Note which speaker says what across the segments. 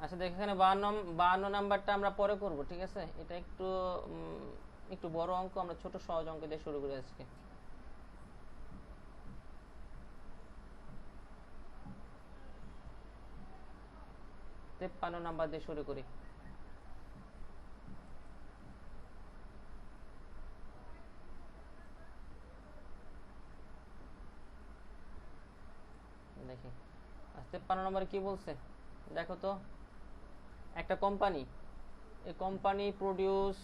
Speaker 1: আচ্ছা দেখ, এখানে 52 নাম্বারটা আমরা পরে করব, ঠিক আছে? এটা একটু বড় অঙ্ক, আমরা ছোট সহজ অঙ্ক দিয়ে শুরু করি আজকে। 53 নাম্বার দিয়ে শুরু করি। দেখি 53 নম্বরে কি বলছে দেখো তো। একটা কোম্পানি, এই কোম্পানি প্রডিউস,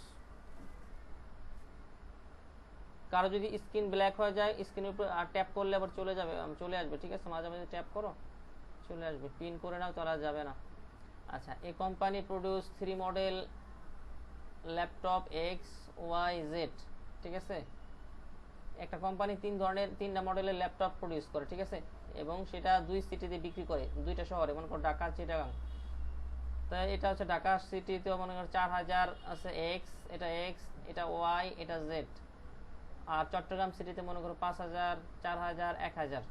Speaker 1: কারো যদি স্ক্রিন ব্ল্যাক হয়ে যায়, স্ক্রিনের উপর ট্যাপ করলে আবার চলে আসবে, ঠিক আছে? মাঝে মাঝে ট্যাপ করো, চলে আসবে। পিন করে নাও তাহলে যাবে না। আচ্ছা, এই company produce 3 model laptop X Y Z, ঠিক আছে? একটা কোম্পানি 3টা মডেলের ল্যাপটপ প্রডিউস করে, ঠিক আছে? এবং সেটা 2 সিটিতে বিক্রি করে, 2টা শহরে, মনে করো ঢাকা চিটাগাং। তাই এটা হচ্ছে ঢাকা সিটিতে মনে করো 4000 আছে এক্স, এটা ওয়াই, এটা জেড। আর চট্টগ্রাম সিটিতে মনে করো 5000, 4000, 1000।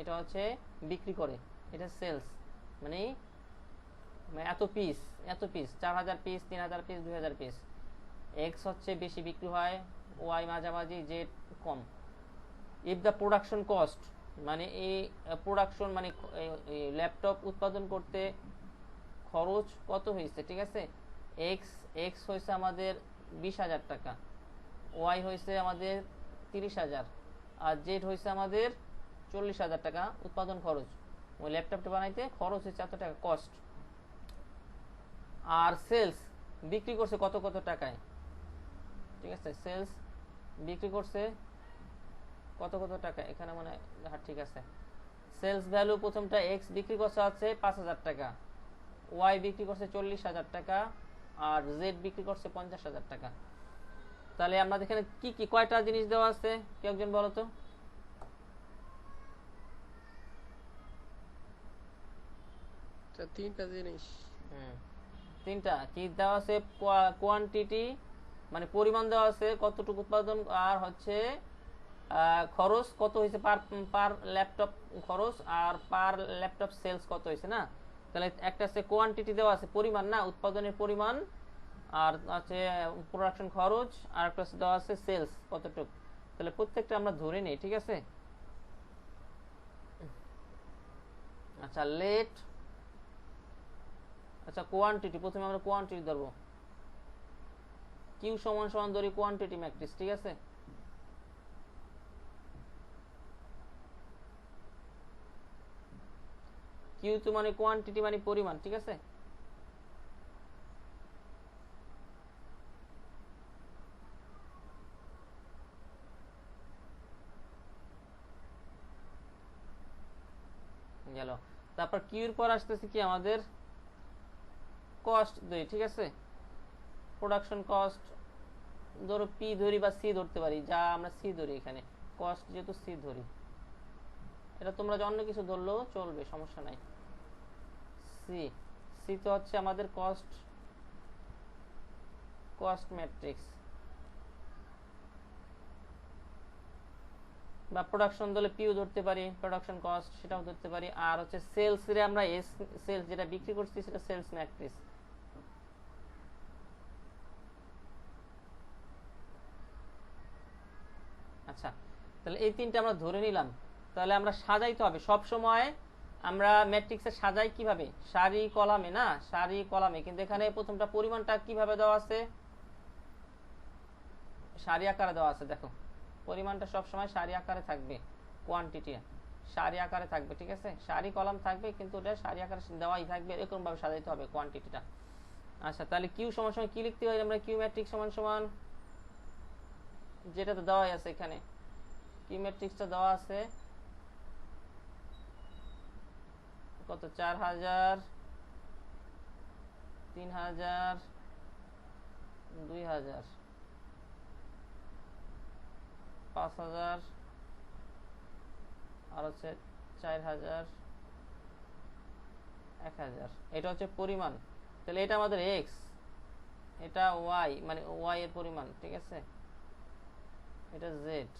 Speaker 1: এটা হচ্ছে বিক্রি করে, এটা সেলস, মানে এত piece 4000 piece, 3000 piece, 2000 piece. X হচ্ছে বেশি বিক্রি হয়, ওয়াই মাঝামাঝি, Z com. If the production cost, মানে এই প্রোডাকশন মানে ল্যাপটপ উৎপাদন করতে খরচ কত হয়েছে, ঠিক আছে? এক্স হয়েছে আমাদের 20,000 টাকা, ওয়াই হয়েছে আমাদের 30,000, আর জেড হয়েছে আমাদের 40,000 টাকা উৎপাদন খরচ। ওই ল্যাপটপটা বানাইতে খরচ হয়েছে এত টাকা, কস্ট। আর সেলস বিক্রি করছে কত কত টাকায়, ঠিক আছে? সেলস বিক্রি করছে কত কত টাকা, এখানে মানে হ্যাঁ ঠিক আছে। সেলস ভ্যালু প্রথমটা এক্স বিক্রি করছে হচ্ছে 5,000 টাকা, ওয়াই বিক্রি করছে 40,000 টাকা, আর জেড বিক্রি করছে 50,000 টাকা। তাহলে আমরা এখানে কি কি কয়টা জিনিস দেওয়া আছে, কেউ একজন বলো তো?
Speaker 2: তিনটা জিনিস।
Speaker 1: তিনটা কি দেওয়া আছে? কোয়ান্টিটি মানে পরিমাণ দেওয়া আছে, কতটুকু উৎপাদন, আর হচ্ছে খরচ কত হয়েছে পার ল্যাপটপ খরচ, আর পার ল্যাপটপ সেলস কত হয়েছে, না? তাহলে একটা আছে কোয়ান্টিটি দেওয়া আছে, পরিমাণ, না, উৎপাদনের পরিমাণ, আর আছে প্রোডাকশন খরচ, আর একটা দেওয়া আছে সেলস কতটুকু। তাহলে প্রত্যেকটা আমরা ধরে নিই, ঠিক আছে? আচ্ছা কোয়ান্টিটি, প্রথমে আমরা কোয়ান্টিটি ধরবো। কিউ সমান সমান ধরি কোয়ান্টিটি ম্যাট্রিক্স, ঠিক আছে? কিউ তো মানে কোয়ান্টিটি মানে পরিমাণ, ঠিক আছে? গেল। তারপর কিউর পর আসতেছে কি আমাদের কস্ট ধরি, ঠিক আছে? প্রোডাকশন কস্ট ধরো পি ধরি বা সি ধরতে পারি, যা আমরা সি ধরি এখানে, কস্ট যেহেতু সি ধরি। এটা তোমরা অন্য কিছু ধরলেও চলবে, সমস্যা নাই। সি সি তো হচ্ছে আমাদের কস্ট ম্যাট্রিক্স, বা প্রোডাকশন ধরলে পিও ধরতে পারি, প্রোডাকশন কস্ট সেটাও ধরতে পারি। আর হচ্ছে সেলস রে আমরা সেলস যেটা বিক্রি করছি সেটা সেলস ম্যাট্রিক্স। আচ্ছা, তাহলে এই তিনটা আমরা ধরে নিলাম। তাহলে আমরা সাজাইতে হবে সব সময়। আমরা ম্যাট্রিক্সে সাজাই কিভাবে? সারি কলামে, না? সারি কলামে। কিন্তু এখানে প্রথমটা পরিমাণটা কিভাবে দেওয়া আছে? সারি আকারে দেওয়া আছে। দেখো, পরিমাণটা সব সময় সারি আকারে থাকবে, কোয়ান্টিটি সারি আকারে থাকবে, ঠিক আছে? সারি কলাম থাকবে কিন্তু ওটা সারি আকারে দেওয়াই থাকবে, এরকম ভাবে সাজাইতে হবে কোয়ান্টিটিটা। আচ্ছা, তাহলে কিউ সমান সমান কি লিখতে হয় আমরা? কিউ ম্যাট্রিক্স সমান সমান যেটা তো দেওয়াই আছে এখানে, কিউ ম্যাট্রিক্সটা দেওয়া আছে কত? 4000, 3000, 2000, 5000, আর হচ্ছে 4000, 1000। এটা হচ্ছে পরিমাণ। তাহলে এটা আমাদের এক্স, এটা ওয়াই মানে ওয়াই এর পরিমাণ, ঠিক আছে? এটা জেড,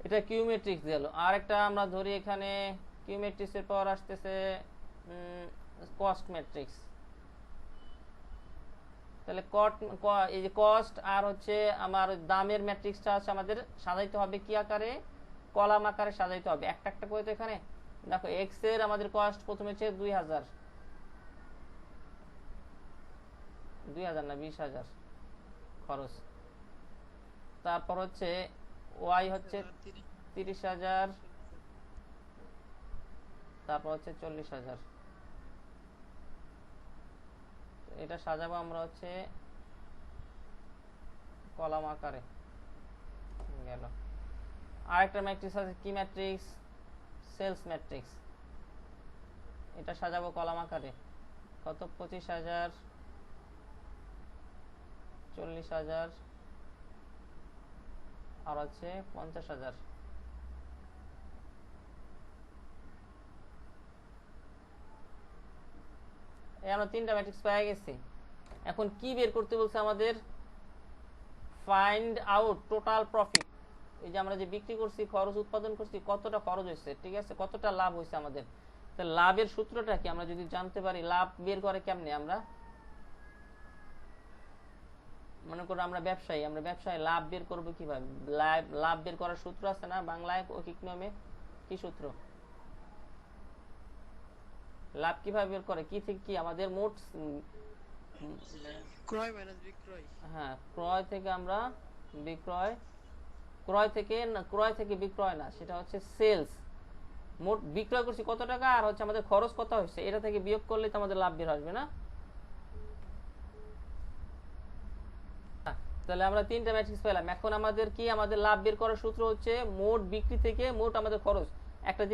Speaker 1: এটা কিউ ম্যাট্রিক্স গেল। আর একটা আমরা ধরি এখানে কিউ ম্যাট্রিক্সের পর আসতেছে কস্ট ম্যাট্রিক্স। তাহলে এই যে কস্ট আর হচ্ছে আমার দামের ম্যাট্রিক্সটা আছে আমাদের সাজাইতে হবে কি আকারে, কলাম আকারে সাজাইতে হবে একটা একটা করে। তো এখানে দেখো এক্স এর আমাদের কস্ট প্রথমে হচ্ছে 2000 না 20,000 খরচ। তারপর হচ্ছে ওয়াই হচ্ছে 30,000, তারপর হচ্ছে 40,000। এটা সাজাবো আমরা হচ্ছে কলাম আকারে গেল। আরেকটা ম্যাট্রিক্স আছে কি ম্যাট্রিক্স, সেলস ম্যাট্রিক্স। এটা সাজাবো কলাম আকারে কত 25,000, 40,000 আর হচ্ছে 50,000। আমরা তিনটা ম্যাট্রিক্স পেয়ে গেছি। এখন কি বের করতে বলছে আমাদের, ফাইন্ড আউট টোটাল প্রফিট। এই যে আমরা যে বিক্রি করছি, খরচ উৎপাদন করছি, কতটা খরচ হয়েছে, ঠিক আছে, কতটা লাভ হয়েছে আমাদের। তো লাভের সূত্রটা কি আমরা যদি জানতে পারি, লাভ বের করে কেমনে আমরা, মনে করো আমরা ব্যবসায়ী, আমরা ব্যবসায় লাভ বের করবো কিভাবে, লাভ বের করার সূত্র আছে না বাংলায় ঐকিক নিয়মে, কি সূত্র, লাভ কিভাবে বের করে, কি থেকে কি আমাদের মোট
Speaker 2: ক্রয় মাইনাস বিক্রয়।
Speaker 1: হ্যাঁ, ক্রয় থেকে আমরা বিক্রয়, ক্রয় থেকে বিক্রয় না, সেটা হচ্ছে সেলস। মোট বিক্রয় করছি কত টাকা আর হচ্ছে আমাদের খরচ কত হয়েছে, এটা থেকে বিয়োগ করলে তো আমাদের লাভ বের আসবে না। তাহলে আমরা তিনটা ম্যাট্রিক্স পেলাম। এখন আমাদের কি, আমাদের লাভ বের করার সূত্র হচ্ছে মোট বিক্রি থেকে মোট আমাদের খরচ। একটা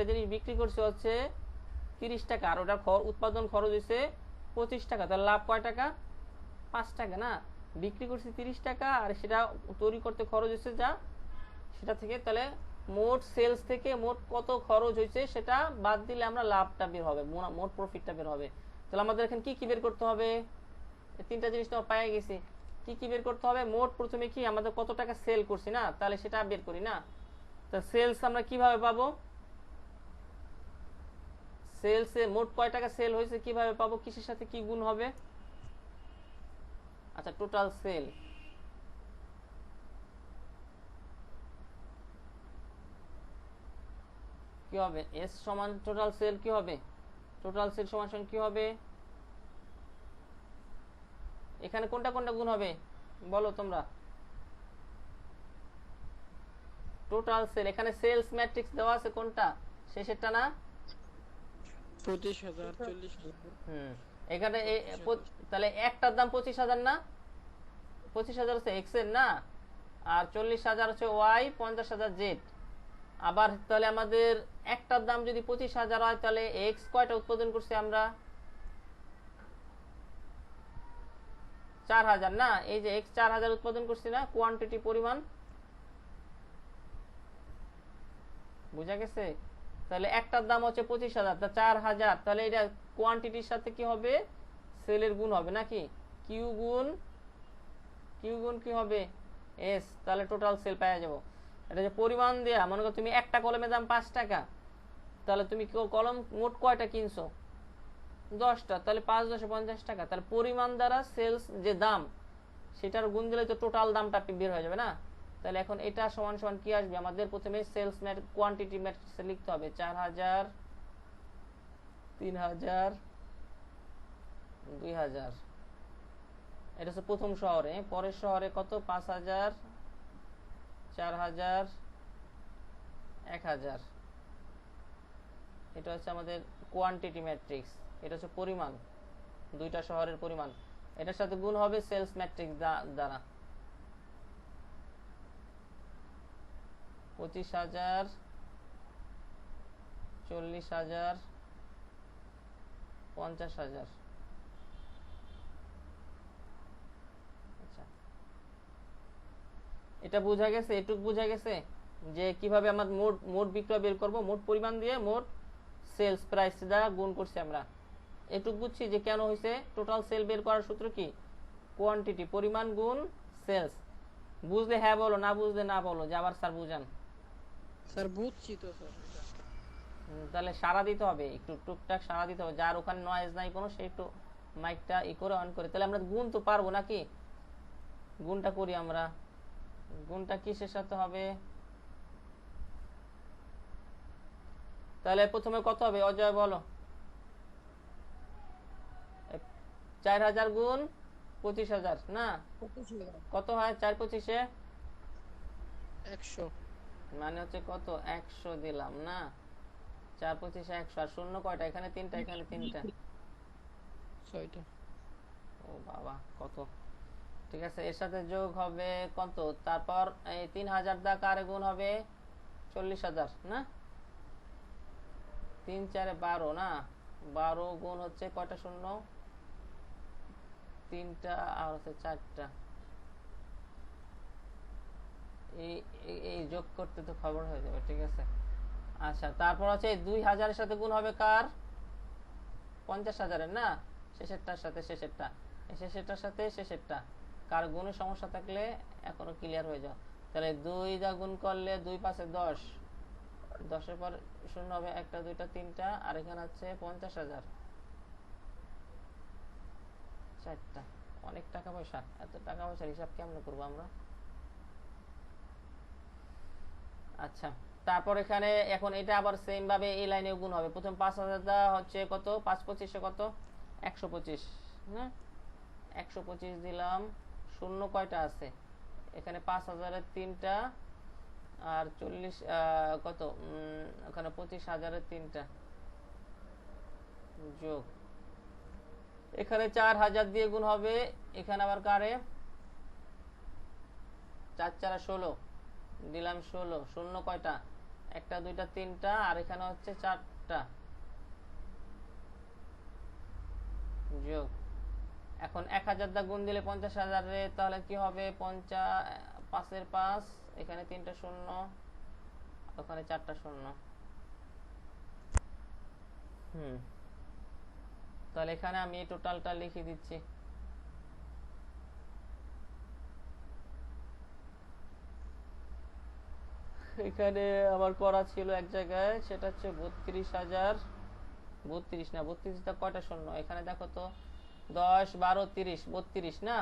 Speaker 1: জিনিস বিক্রি করছে হচ্ছে 30 টাকা আর ওটার উৎপাদন খরচ হয়েছে 25 টাকা, তাহলে লাভ কয় টাকা, 5 টাকা না। বিক্রি করছি 30 টাকা আর সেটা তৈরি করতে খরচ হয়েছে যা, সেটা থেকে তাহলে মোট সেলস থেকে মোট কত খরচ হয়েছে সেটা বাদ দিলে আমরা লাভটা বের হবে, মোট প্রফিটটা বের হবে। তাহলে আমাদের এখন কি কি বের করতে হবে, তিনটা জিনিস তো পেয়ে গেছি। কি কি বের করতে হবে, মোট প্রথমে কি আমাদের কত টাকা সেল করছি না, তাহলে সেটা বের করি না। তা সেলস আমরা কিভাবে পাবো, সেলসে মোট কয় টাকা সেল হয়েছে কিভাবে পাবো, কিসের সাথে কি গুণ হবে, আচ্ছা টোটাল সেল। কি হবে, এস সমান টোটাল সেল, কি হবে টোটাল সেল সমান কি হবে, এখানে কোনটা কোনটা গুণ হবে বলো তোমরা, টোটাল সেল, এখানে সেলস ম্যাট্রিক্স দেওয়া আছে কোনটা, শেষেরটা না,
Speaker 2: 25,000, 40,000।
Speaker 1: এখানে তাহলে একটার দাম 25,000 না, 25,000 হচ্ছে এক্স এর না, আর 40,000 হচ্ছে ওয়াই, 50,000 জেড। আবার তাহলে আমাদের একটার দাম যদি 25,000 হয় তাহলে এক্স কয়টা উৎপাদন করছি আমরা, 4,000 না, এই যে এক্স 4,000 উৎপাদন করছি না, কোয়ান্টিটি পরিমাণ, বুঝা গেছে। তাহলে একটার দাম হচ্ছে 25,000, তা 4,000, তাহলে এটা কোয়ান্টিটির সাথে কি হবে, সেলের গুণ হবে নাকি, কিউ গুণ কি হবে এস, তাহলে টোটাল সেল পাওয়া যাবো। এটা যে পরিমাণ দেয়া, মনে করো তুমি একটা কলমের দাম 5 টাকা, তাহলে তুমি কলম মোট কয়টা কিনছো, 10টা, তাহলে 5 10 50 টাকা, তাহলে পরিমাণ দ্বারা সেলস যে দাম সেটার গুণ দিলে তো টোটাল দামটা বের হয়ে যাবে না। তাহলে এখন এটা সমান সমান কি আসবে, আমাদের প্রথমে সেলস কোয়ান্টিটি ম্যাট্রিক্সে লিখতে হবে 4,000, 3,000, 2,000। এটা হচ্ছে প্রথম শহরে, পরের শহরে কত, 5,000, 4,000, 1,000। এটা হচ্ছে আমাদের কোয়ান্টিটি ম্যাট্রিক্স, এটা হচ্ছে পরিমাণ, দুইটা শহরের পরিমাণ, এটার সাথে গুণ হবে সেলস ম্যাট্রিক্স দ্বারা। 25,000, 40,000, 50,000। আচ্ছা, এটা বোঝা গেছে, এটুক বোঝা গেছে যে কিভাবে আমরা মোট বিক্রয় বের করব, মোট পরিমাণ দিয়ে মোট সেলস প্রাইস দ্বারা গুণ করছি আমরা। এটুক বুঝছি যে কেন হয়েছে, টোটাল সেল বের করার সূত্র কি, কোয়ান্টিটি পরিমাণ গুণ সেলস। বুঝলে হ্যাঁ বলো, না বুঝলে না বলো, যে আবার স্যার বুঝান।
Speaker 2: স্যার বুঝছি তো স্যার।
Speaker 1: তাহলে সাড়া দিতে হবে, একটু টুকটাক সাড়া দিতে হবে, যার ওখানে নয়েজ নাই কোনো সে একটু মাইকটা করে অন করে। তাহলে আমরা গুণ তো পারবো নাকি? গুণটা করি আমরা। গুণটা কিসের সাথে হবে? তাহলে প্রথমে কত হবে অজয় বলো? 4000 গুণ 25000 না? কত হয় 4×25?
Speaker 2: 100
Speaker 1: মানে হচ্ছে কত 100 দিলাম না? 4×25 100। আর শূন্য কয়টা? এখানে 3টা, এখানে 3টা,
Speaker 2: 6টা।
Speaker 1: ও বাবা কত! ঠিক আছে, এর সাথে যোগ হবে কত? তারপর এই 3000 দা কারে গুণ হবে 40000 না? 3 4 12 না? 12 গুণ হচ্ছে কয়টা শূন্য? 3টা আর হচ্ছে 4টা। এই এই যোগ করতে তো খবর হয়ে যাবে। ঠিক আছে, আচ্ছা তারপর হচ্ছে 2000 এর সাথে গুণ হবে কার? 50000 এর না? শেষেরটার সাথে শেষেরটা, শেষেরটার সাথে শেষেরটা। কার গুণের সমস্যা থাকলে এখনো ক্লিয়ার হয়ে যাও। তাহলে 2 দা গুণ করলে 2 5 10, 10 এর পর শূন্য হবে 1টা 2টা 3টা, আর এখানে হচ্ছে 50000 4টা। অনেক টাকা পয়সা, এত টাকা পয়সার হিসাব কেমন করবো আমরা? আচ্ছা তারপর এখানে এখন এটা আবার সেম ভাবে এই লাইনে গুণ হবে। প্রথম 5000 দা হচ্ছে কত? 5 25 কত? 125 হ্যাঁ, 125 দিলাম। শূন্য কয়টা আছে এখানে? 5000 এর 3টা, আর 40 কত ওখানে 25000 এর 3টা যোগ। এখানে 4000 দিয়ে গুণ হবে, এখানে আবার কারে? 4 4 16 দিলাম 16। শূন্য কয়টা? 1টা 2টা 3টা, আর এখানে হচ্ছে 4টা যোগ। এখন 1000 দা গুণ দিলে 50000 এ, তাহলে কি হবে? 5 এর 5, এখানে 3টা শূন্য, ওখানে 4টা শূন্য। তাহলে এখানে আমি টোটালটা লিখে দিচ্ছি। এখানে আমার করা ছিল এক জায়গায়, সেটা হচ্ছে 32000। 32 না, 32টা কয়টা শূন্য? এখানে দেখো তো 10 12 30, 32 না?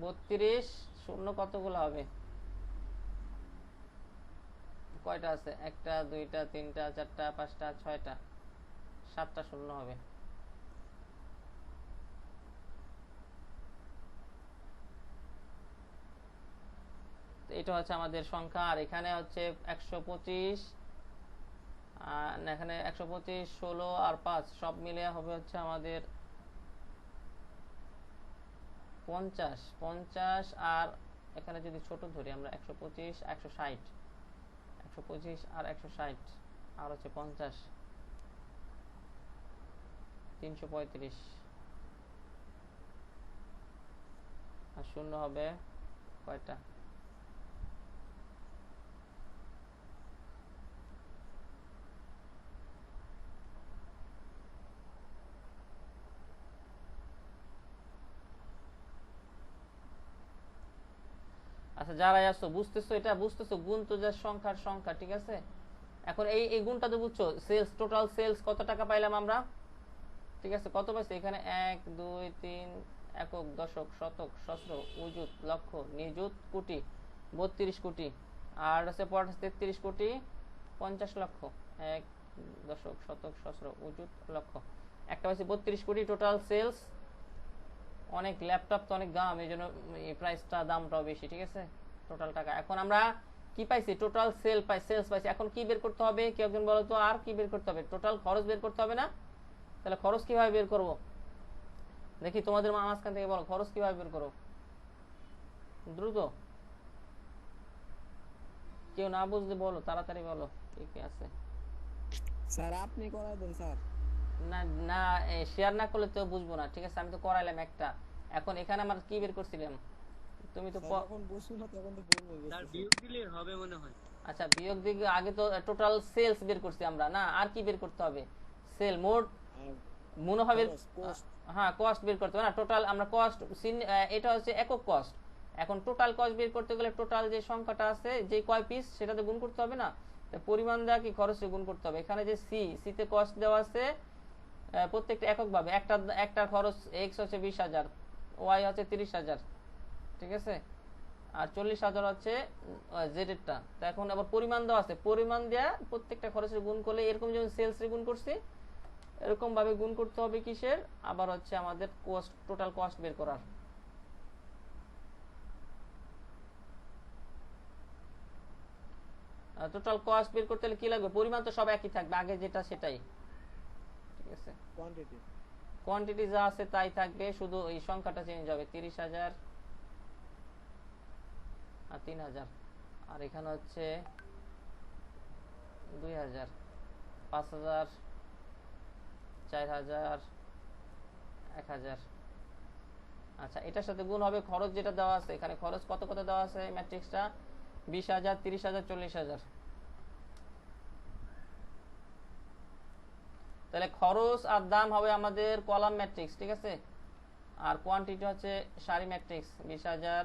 Speaker 1: 32 শূন্য কতগুলো হবে? কয়টা আছে? 1টা 2টা 3টা 4টা 5টা 6টা, 7টা শূন্য হবে। এটা হচ্ছে আমাদের সংখ্যা। আর এখানে হচ্ছে 125, এখানে 125 16 আর 5 সব মিলে হবে হচ্ছে আমাদের 50। 50 আর এখানে যদি ছোট ধরি আমরা 125 160, 125 আর 160 আর হচ্ছে 50, 335। আর শূন্য হবে কয়টা? আচ্ছা যারা আসছো বুঝতেছো, এটা বুঝতেছো গুণ তো যা সংখ্যার সংখ্যা। ঠিক আছে, এখন এই গুণটা তো বুঝছো। সেলস, টোটাল সেলস কত টাকা পাইলাম আমরা? ঠিক আছে, কত পাইছি এখানে? 1 2 3 একক দশক শতক সহস্র অযুত লক্ষ নিযুত কোটি 32 কোটি, আর হচ্ছে পর 33 কোটি 50 লক্ষ। 1 দশক শতক সহস্র অযুত লক্ষ, একটা পাইছি 32 কোটি টোটাল সেলস। অনেক ল্যাপটপ তো অনেক দাম, এই জন্য এই প্রাইসটা দামটাও বেশি। ঠিক আছে, টোটাল টাকা। এখন আমরা কি পাইছি? টোটাল সেলস পাইছি। এখন কি বের করতে হবে কেউ একজন বলো তো? আর কি বের করতে হবে? টোটাল খরচ বের করতে হবে না? তাহলে খরচ কিভাবে বের করব দেখি? তোমাদের মাঝখান থেকে বলো খরচ কিভাবে বের করো দ্রুত। কেউ না বুঝলে বলো, তাড়াতাড়ি বলো কি কি আছে।
Speaker 3: স্যার আপনি করাই দেন স্যার।
Speaker 1: না না, শেয়ার না করলে তো বুঝবো না। ঠিক আছে, আমি তো করাইলাম একটা। এখন এখানে আমার কি বের করছিলাম? তুমি তো
Speaker 3: যখন বসবো না তখন তো বলবো
Speaker 2: তার
Speaker 3: বুঝতেছি।
Speaker 2: বিয়োগ দিলে হবে মনে হয়।
Speaker 1: আচ্ছা বিয়োগ দিকে আগে তো টোটাল সেলস বের করছি আমরা না? আর কি বের করতে হবে? সেল মোট মুনাফা বের, হ্যাঁ কস্ট বের করতে হবে না? টোটাল আমরা কস্ট, এটা হচ্ছে একক কস্ট। এখন টোটাল কস্ট বের করতে গেলে টোটাল যে সংখ্যাটা আছে, যে কয় পিস, সেটাতে গুণ করতে হবে না? পরিমাণ দেওয়া কি খরচে গুণ করতে হবে। এখানে যে সি তে কস্ট দেওয়া আছে প্রত্যেকটা এককভাবে, একটার খরচ এক্স হচ্ছে 20,000, ওয়াই হচ্ছে 30,000, ঠিক আছে, আর 40,000 হচ্ছে জেড এরটা। তো এখন আবার পরিমাণ দেওয়া আছে, পরিমাণ দেওয়া প্রত্যেকটা খরচের গুণ করলে এরকম যেমন সেলস এর গুণ করছি এরকম ভাবে গুণ করতে হবে কিসের, আবার হচ্ছে আমাদের কস্ট, টোটাল কস্ট বের করার। টোটাল কস্ট বের করতে হলে কি লাগবে, পরিমাণ তো সব একই থাকবে, আগে যেটা সেটাই, ঠিক আছে।
Speaker 3: কোয়ান্টিটি
Speaker 1: কোয়ান্টিটি যা আছে তাই থাকবে, শুধু এই সংখ্যাটা চেঞ্জ হবে, 30,000 আর 3,000, আর এখানে হচ্ছে 2,000, 5,000, 4,000, 1,000। আচ্ছা, এটার সাথে গুণ হবে খরচ যেটা দেওয়া আছে, এখানে খরচ কত কত দেওয়া আছে ম্যাট্রিক্সটা, 20,000, 30,000, 40,000। তাহলে খরচ আর দাম হবে আমাদের কলাম ম্যাট্রিক্স, ঠিক আছে, আর কোয়ান্টিটি হচ্ছে সারি ম্যাট্রিক্স। 20,000,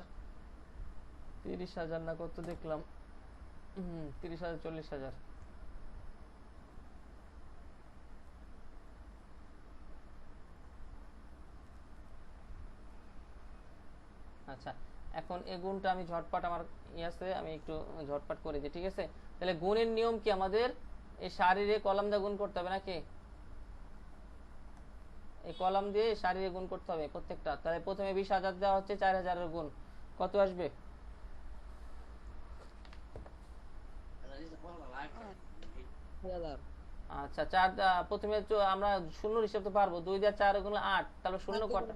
Speaker 1: 30,000 না কত দেখলাম, 30,000, 40,000। আচ্ছা, এখন এই গুণটা আমি ঝটপট, আমার আছে আমি একটু ঝটপট করে দিই, ঠিক আছে। তাহলে গুণের নিয়ম কি, আমাদের এই সারিরে কলাম দিয়ে গুণ করতে হবে নাকি, এই কলাম দিয়ে সারিরে গুণ করতে হবে প্রত্যেকটা। তাহলে প্রথমে 20,000 দেওয়া হচ্ছে, 4,000 এর গুণ কত আসবে, আচ্ছা 4, প্রথমে আমরা শূন্য হিসাব তো পারবো, 2 দিয়ে 4 গুণ 8, তাহলে শূন্য কটা,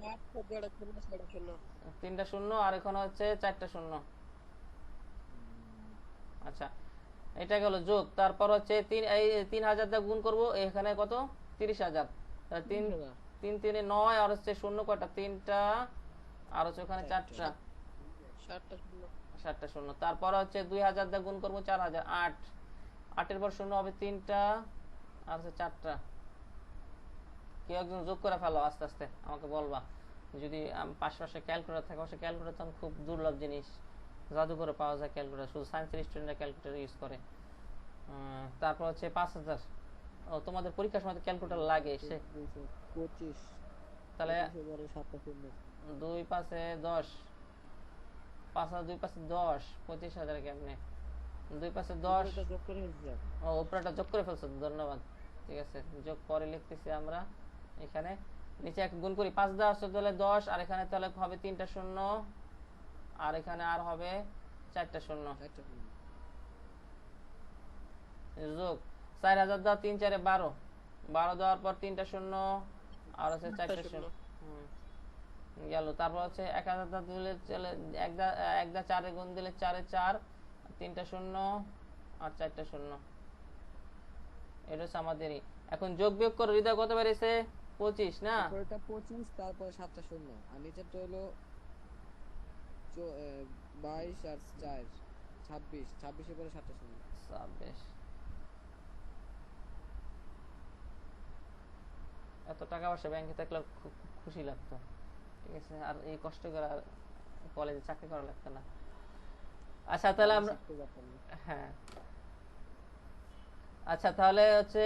Speaker 1: 3টা শূন্য, আর এখানে হচ্ছে 4টা শূন্য। আচ্ছা, এটা গেল যোগ, তারপর হচ্ছে 3,000 দিয়ে গুণ করবো, এখানে কত 30,000, 3 3 9, আর হচ্ছে শূন্য কটা, 3টা, আর হচ্ছে ওখানে 4টা, 7টা শূন্য। তারপর হচ্ছে 2,000 দিয়ে গুণ করবো, 4,000, 8, 8 এর পর শূন্য হবে 3টা, আর হচ্ছে 4টা। কেউ একজন যোগ করে ফেলো আস্তে আস্তে, আমাকে বলবা, যদি পাশে ক্যালকুলেটর থাকে, অবশ্যই ক্যালকুলেটর তো খুব দুর্লভ জিনিস, জাদুঘরে পাওয়া যায় ক্যালকুলেটর, শুধু সায়েন্সের স্টুডেন্টরা ক্যালকুলেটর ইউজ করে। তারপর হচ্ছে 5,000, ও তোমাদের পরীক্ষার সময় ক্যালকুলেটর লাগে সে
Speaker 3: 25,
Speaker 1: তাহলে
Speaker 3: 7টা শূন্য,
Speaker 1: 2 5 10, 5,000, 2 5 10, 25,000 কেমনে, 2 5 10,
Speaker 3: যোগ করে ফেলছি।
Speaker 1: ও উপরেটা যোগ করে ফেলছো, ধন্যবাদ, ঠিক আছে, যোগ করে লিখতেছি আমরা এখানে, নিচে এক গুণ করি, 5 দেওয়া আছে তাহলে 10, আর এখানে তাহলে হবে 3টা শূন্য, আর এখানে আর হবে 4টা শূন্য, যোগ 4,000 দাও, 3 4 12, 12 দেওয়ার পর 3টা শূন্য, আর হচ্ছে 4টা শূন্য গেল। তারপর হচ্ছে 1,000 দা দিলে চলে, এক দা 4 এ গুণ দিলে 4 এ 4, 3টা শূন্য, আর 4টা শূন্য। এটা হচ্ছে আমাদেরই। এখন যোগ বিয়োগ করে হৃদয় কত বেরিয়েছে, 25 না,
Speaker 3: এটা 25, তারপরে 7টা শূন্য, আর নিচেরটা হলো 22 আর 4 26, 26 এর পরে 7টা শূন্য।
Speaker 1: 26। এত টাকা পয়সা ব্যাংকে থাকলে খুব খুশি লাগতো, ঠিক আছে, আর এই কষ্ট করে আর কলেজে চাকরি করা লাগতো না। আচ্ছা তাহলে আমরা, হ্যাঁ আচ্ছা তাহলে হচ্ছে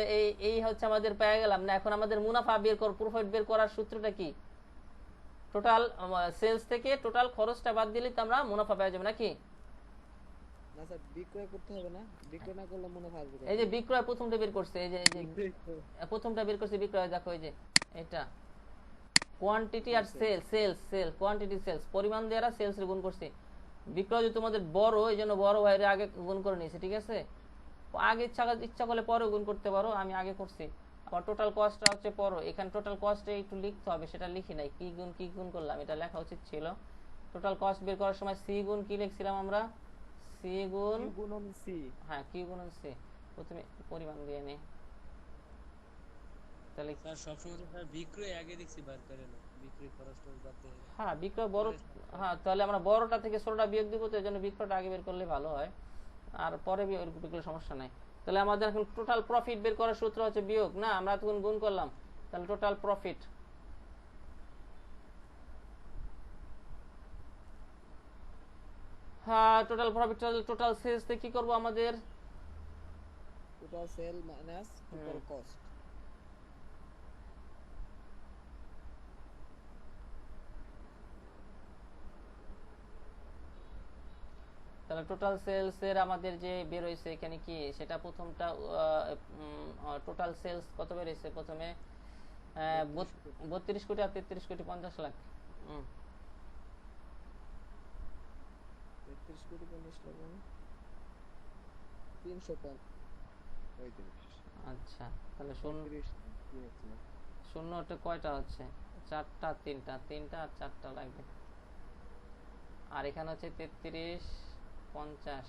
Speaker 1: এই হচ্ছে আমাদের পেয়ে গেলাম না। এখন আমাদের মুনাফা বের কর, প্রফিট বের করার সূত্রটা কি, টোটাল সেলস থেকে টোটাল খরচটা বাদ দিলে তো আমরা মুনাফা পেয়ে যাবো নাকি।
Speaker 3: না স্যার, বিক্রয় করতে হবে না, বিক্রয় না করলে মুনাফা আসবে।
Speaker 1: এই যে বিক্রয় প্রথমটা বের করছে, এই যে প্রথমটা বের করছে বিক্রয়, দেখো এই যে এটা কোয়ান্টিটি আর সেল কোয়ান্টিটি সেলস, পরিমাণ দিয়ে আর সেলস এর গুণ করছি। বিক্রয় যদি তোমাদের বড়, এই জন্য বড় ভাইরে আগে গুণ করে নিয়েছে, ঠিক আছে, আগে ইচ্ছা করলে পরে গুণ করতে পারো, আমি আগে করছি। আবার টোটাল কস্টটা হচ্ছে পরে, এখানে টোটাল কস্টে একটু লিখতে হবে, সেটা লিখি নাই, কি গুণ করলাম এটা লেখা উচিত ছিল। টোটাল কস্ট বের করার সময় সি গুণ কি লিখছিলাম আমরা, সি গুণ
Speaker 3: সি,
Speaker 1: হ্যাঁ কি গুণন সি, প্রথমে পরিমাণ দিয়ে নে, তাহলে
Speaker 2: স্যার সবসময় স্যার বিক্রয় আগে দেখছি বার করে না, বিক্রয় খরচটা বাদ দিয়ে।
Speaker 1: হ্যাঁ বিক্রয় বড়, হ্যাঁ তাহলে আমরা বড়টা থেকে ছোটটা বিয়োগ দিব, তো এজন্য বিক্রয়টা আগে বের করলে ভালো হয়, আর পরে বিয়োগ করলে সমস্যা নাই। তাহলে আমাদের এখন টোটাল প্রফিট বের করার সূত্র হচ্ছে বিয়োগ, না আমরা তখন গুণ করলাম, তাহলে টোটাল প্রফিট, হ্যাঁ টোটাল প্রফিট, টোটাল সেলস থেকে কি করব আমাদের
Speaker 3: total sell minus total cost.
Speaker 1: তাহলে টোটাল সেলস এর আমাদের যে বের হইছে এখানে কি সেটা প্রথমটা টোটাল সেলস কত বের হইছে প্রথমে 32 কোটি আর 33 কোটি 50 লাখ।
Speaker 3: 33 কোটি 50 লাখ মানে 335।
Speaker 1: আচ্ছা তাহলে শূন্য
Speaker 3: 30 কি হচ্ছে?
Speaker 1: শূন্যটা কয়টা হচ্ছে? চারটা, তিনটা আর চারটা লাগবে। আর এখানে হচ্ছে 33 50।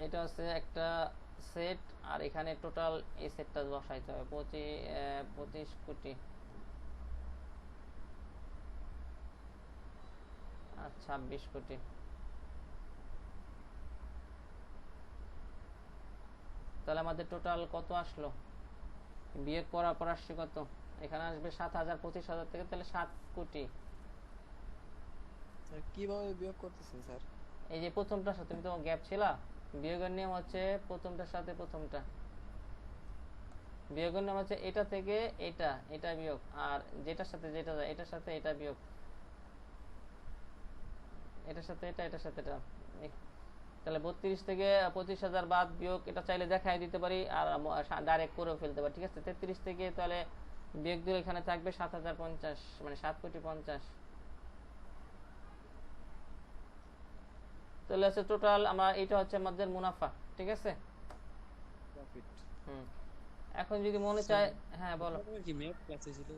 Speaker 1: এটা হচ্ছে একটা সেট আর এখানে টোটাল এই সেটটা বসাইতে হবে 25 কোটি আর 26 কোটি। তাহলে আমাদের টোটাল কত আসলো? বিয়োগ করার পর আসছে কত? এখানে আসবে 7,000 25,000 থেকে, তাহলে 7 কোটি।
Speaker 3: স্যার কিভাবে বিয়োগ করতেছেন স্যার?
Speaker 1: এই যে প্রথমটার সাথে, তুমি তো গ্যাপ ছিলা, বিয়োগের নিয়ম হচ্ছে প্রথমটার সাথে প্রথমটা, বিয়োগের নিয়ম হচ্ছে এটা থেকে এটা, এটা বিয়োগ, আর যেটার সাথে যেটা যায় এটার সাথে এটা বিয়োগ, এটার সাথে এটা, এটার সাথে এটা। তাহলে 32 থেকে 25,000 বাদ বিয়োগ, এটা চাইলে দেখাই দিতে পারি আর ডাইরেক্ট করেও ফেলতে পারি, ঠিক আছে। 33 থেকে তাহলে বিয়োগ দিলে এখানে থাকবে 7,050, মানে 7 কোটি 50। তাহলে আছে টোটাল আমরা, এটা হচ্ছে আমাদের মুনাফা, ঠিক আছে।
Speaker 3: প্রফিট।
Speaker 1: এখন যদি মনে চায়, হ্যাঁ বলো।
Speaker 2: কি ম্যাথ ক্লাসে ছিল?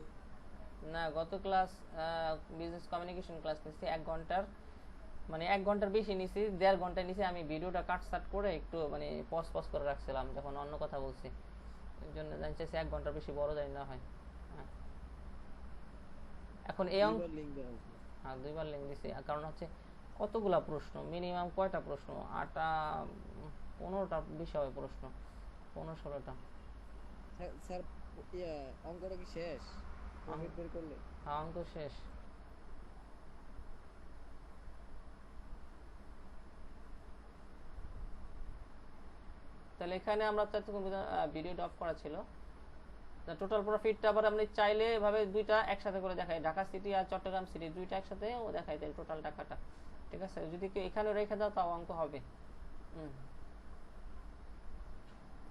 Speaker 1: না, গত ক্লাস বিজনেস কমিউনিকেশন ক্লাস নিছি 1 ঘন্টার, মানে 1 ঘন্টার বেশি নিছি, 1.5 ঘন্টা নিছি। আমি ভিডিওটা কাটসাট করে একটু মানে পজ করে রাখছিলাম যখন অন্য কথা বলছি, এর জন্য জানছি 1 ঘন্টার বেশি বড় জানি না হয়। এখন এই অঙ্ক, হ্যাঁ 2বার লিঙ্ক দিছি, কারণ হচ্ছে কতগুলা প্রশ্ন, মিনিমাম কয়টা প্রশ্ন, 8টা 15টা বিষয় প্রশ্ন, 15-16টা।
Speaker 3: স্যার অঙ্কটা কি শেষ? প্রফিট বের করলে?
Speaker 1: হ্যাঁ অঙ্ক শেষ। তাহলে এখানে আমরা ততক্ষণ ভিডিওটা অফ করা ছিল। টোটাল প্রফিটটা আবার আপনি চাইলে এভাবে দুইটা একসাথে করে দেখাই, ঢাকা সিটি আর চট্টগ্রাম সিটি দুইটা একসাথে ও দেখাই দেয় টোটাল টাকাটা, ঠিক আছে। যদি কেউ এখানে রেখে দাও তাও অঙ্ক হবে।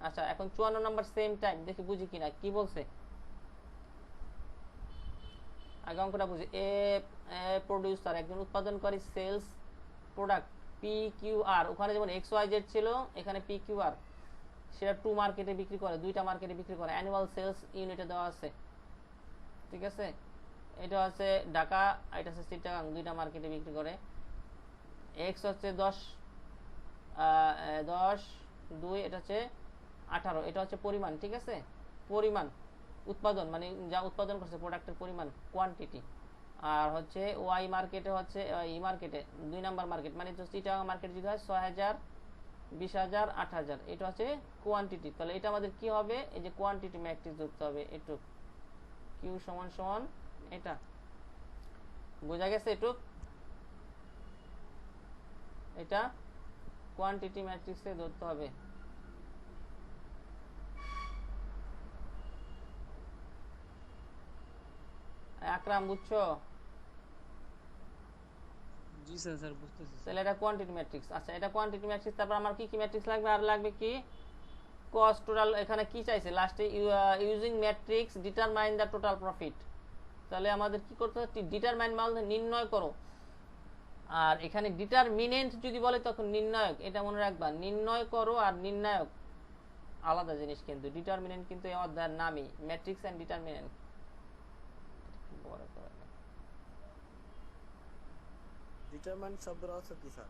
Speaker 1: আচ্ছা এখন 54 নাম্বার সেম টাইম, দেখি বুঝি কিনা, কি বলছে আগে অঙ্কটা বুঝি। এ প্রোডিউসার, একজন উৎপাদনকারী, sales product P Q R, ওখানে যেমন এক্স ওয়াই জেড ছিল, এখানে পি কিউ আর, সেটা 2 মার্কেটে বিক্রি করে, 2টা মার্কেটে বিক্রি করে, অ্যানুয়াল সেলস ইউনিটে দেওয়া আছে, ঠিক আছে। এটা হচ্ছে ঢাকা, এটা হচ্ছে চিটাগাং, 2টা মার্কেটে বিক্রি করে। এক্স হচ্ছে 10 2, এটা হচ্ছে 18, এটা হচ্ছে পরিমাণ, ঠিক আছে, পরিমাণ উৎপাদন মানে যা উৎপাদন করছে প্রোডাক্টের পরিমাণ, কোয়ান্টিটি। আর হচ্ছে ওয়াই মার্কেটে হচ্ছে ই মার্কেটে 2 নাম্বার মার্কেট, মানে চিটাগাং মার্কেট যদি হয় 6,000 20,000 8,000, এটা হচ্ছে কোয়ান্টিটি। তাহলে এটা আমাদের কি হবে, এই যে কোয়ান্টিটি ম্যাট্রিক্স ধরতে হবে, এটুক কিউ সমান সমান এটা, বোঝা গেছে এটুক, এটা কোয়ান্টিটি ম্যাট্রিক্সে ধরতে হবে। আকরাম বুঝছো?
Speaker 2: জি স্যার, স্যার বুঝতেছি।
Speaker 1: তাহলে এটা কোয়ান্টিটি ম্যাট্রিক্স। আচ্ছা এটা কোয়ান্টিটি ম্যাট্রিক্স, তারপর আমার কি কি ম্যাট্রিক্স লাগবে, আর লাগবে কি কস্ট টোটাল, এখানে কি চাইছে লাস্টে, using matrix determine the total profit. তাহলে আমাদের কি করতে হবে, ডিটারমাইন মানে নির্ণয় করো, আর এখানে ডিটারমিনেন্ট যদি বলে তখন নির্ণায়ক, এটা মনে রাখবা, নির্ণয় করো আর নির্ণায়ক আলাদা জিনিস, কিন্তু ডিটারমিনেন্ট কিন্তু এই অধ্যায়ের নামই, ম্যাট্রিক্স এন্ড ডিটারমিনেন্ট।
Speaker 3: ডিটারমাইন শব্দের অর্থ কি স্যার?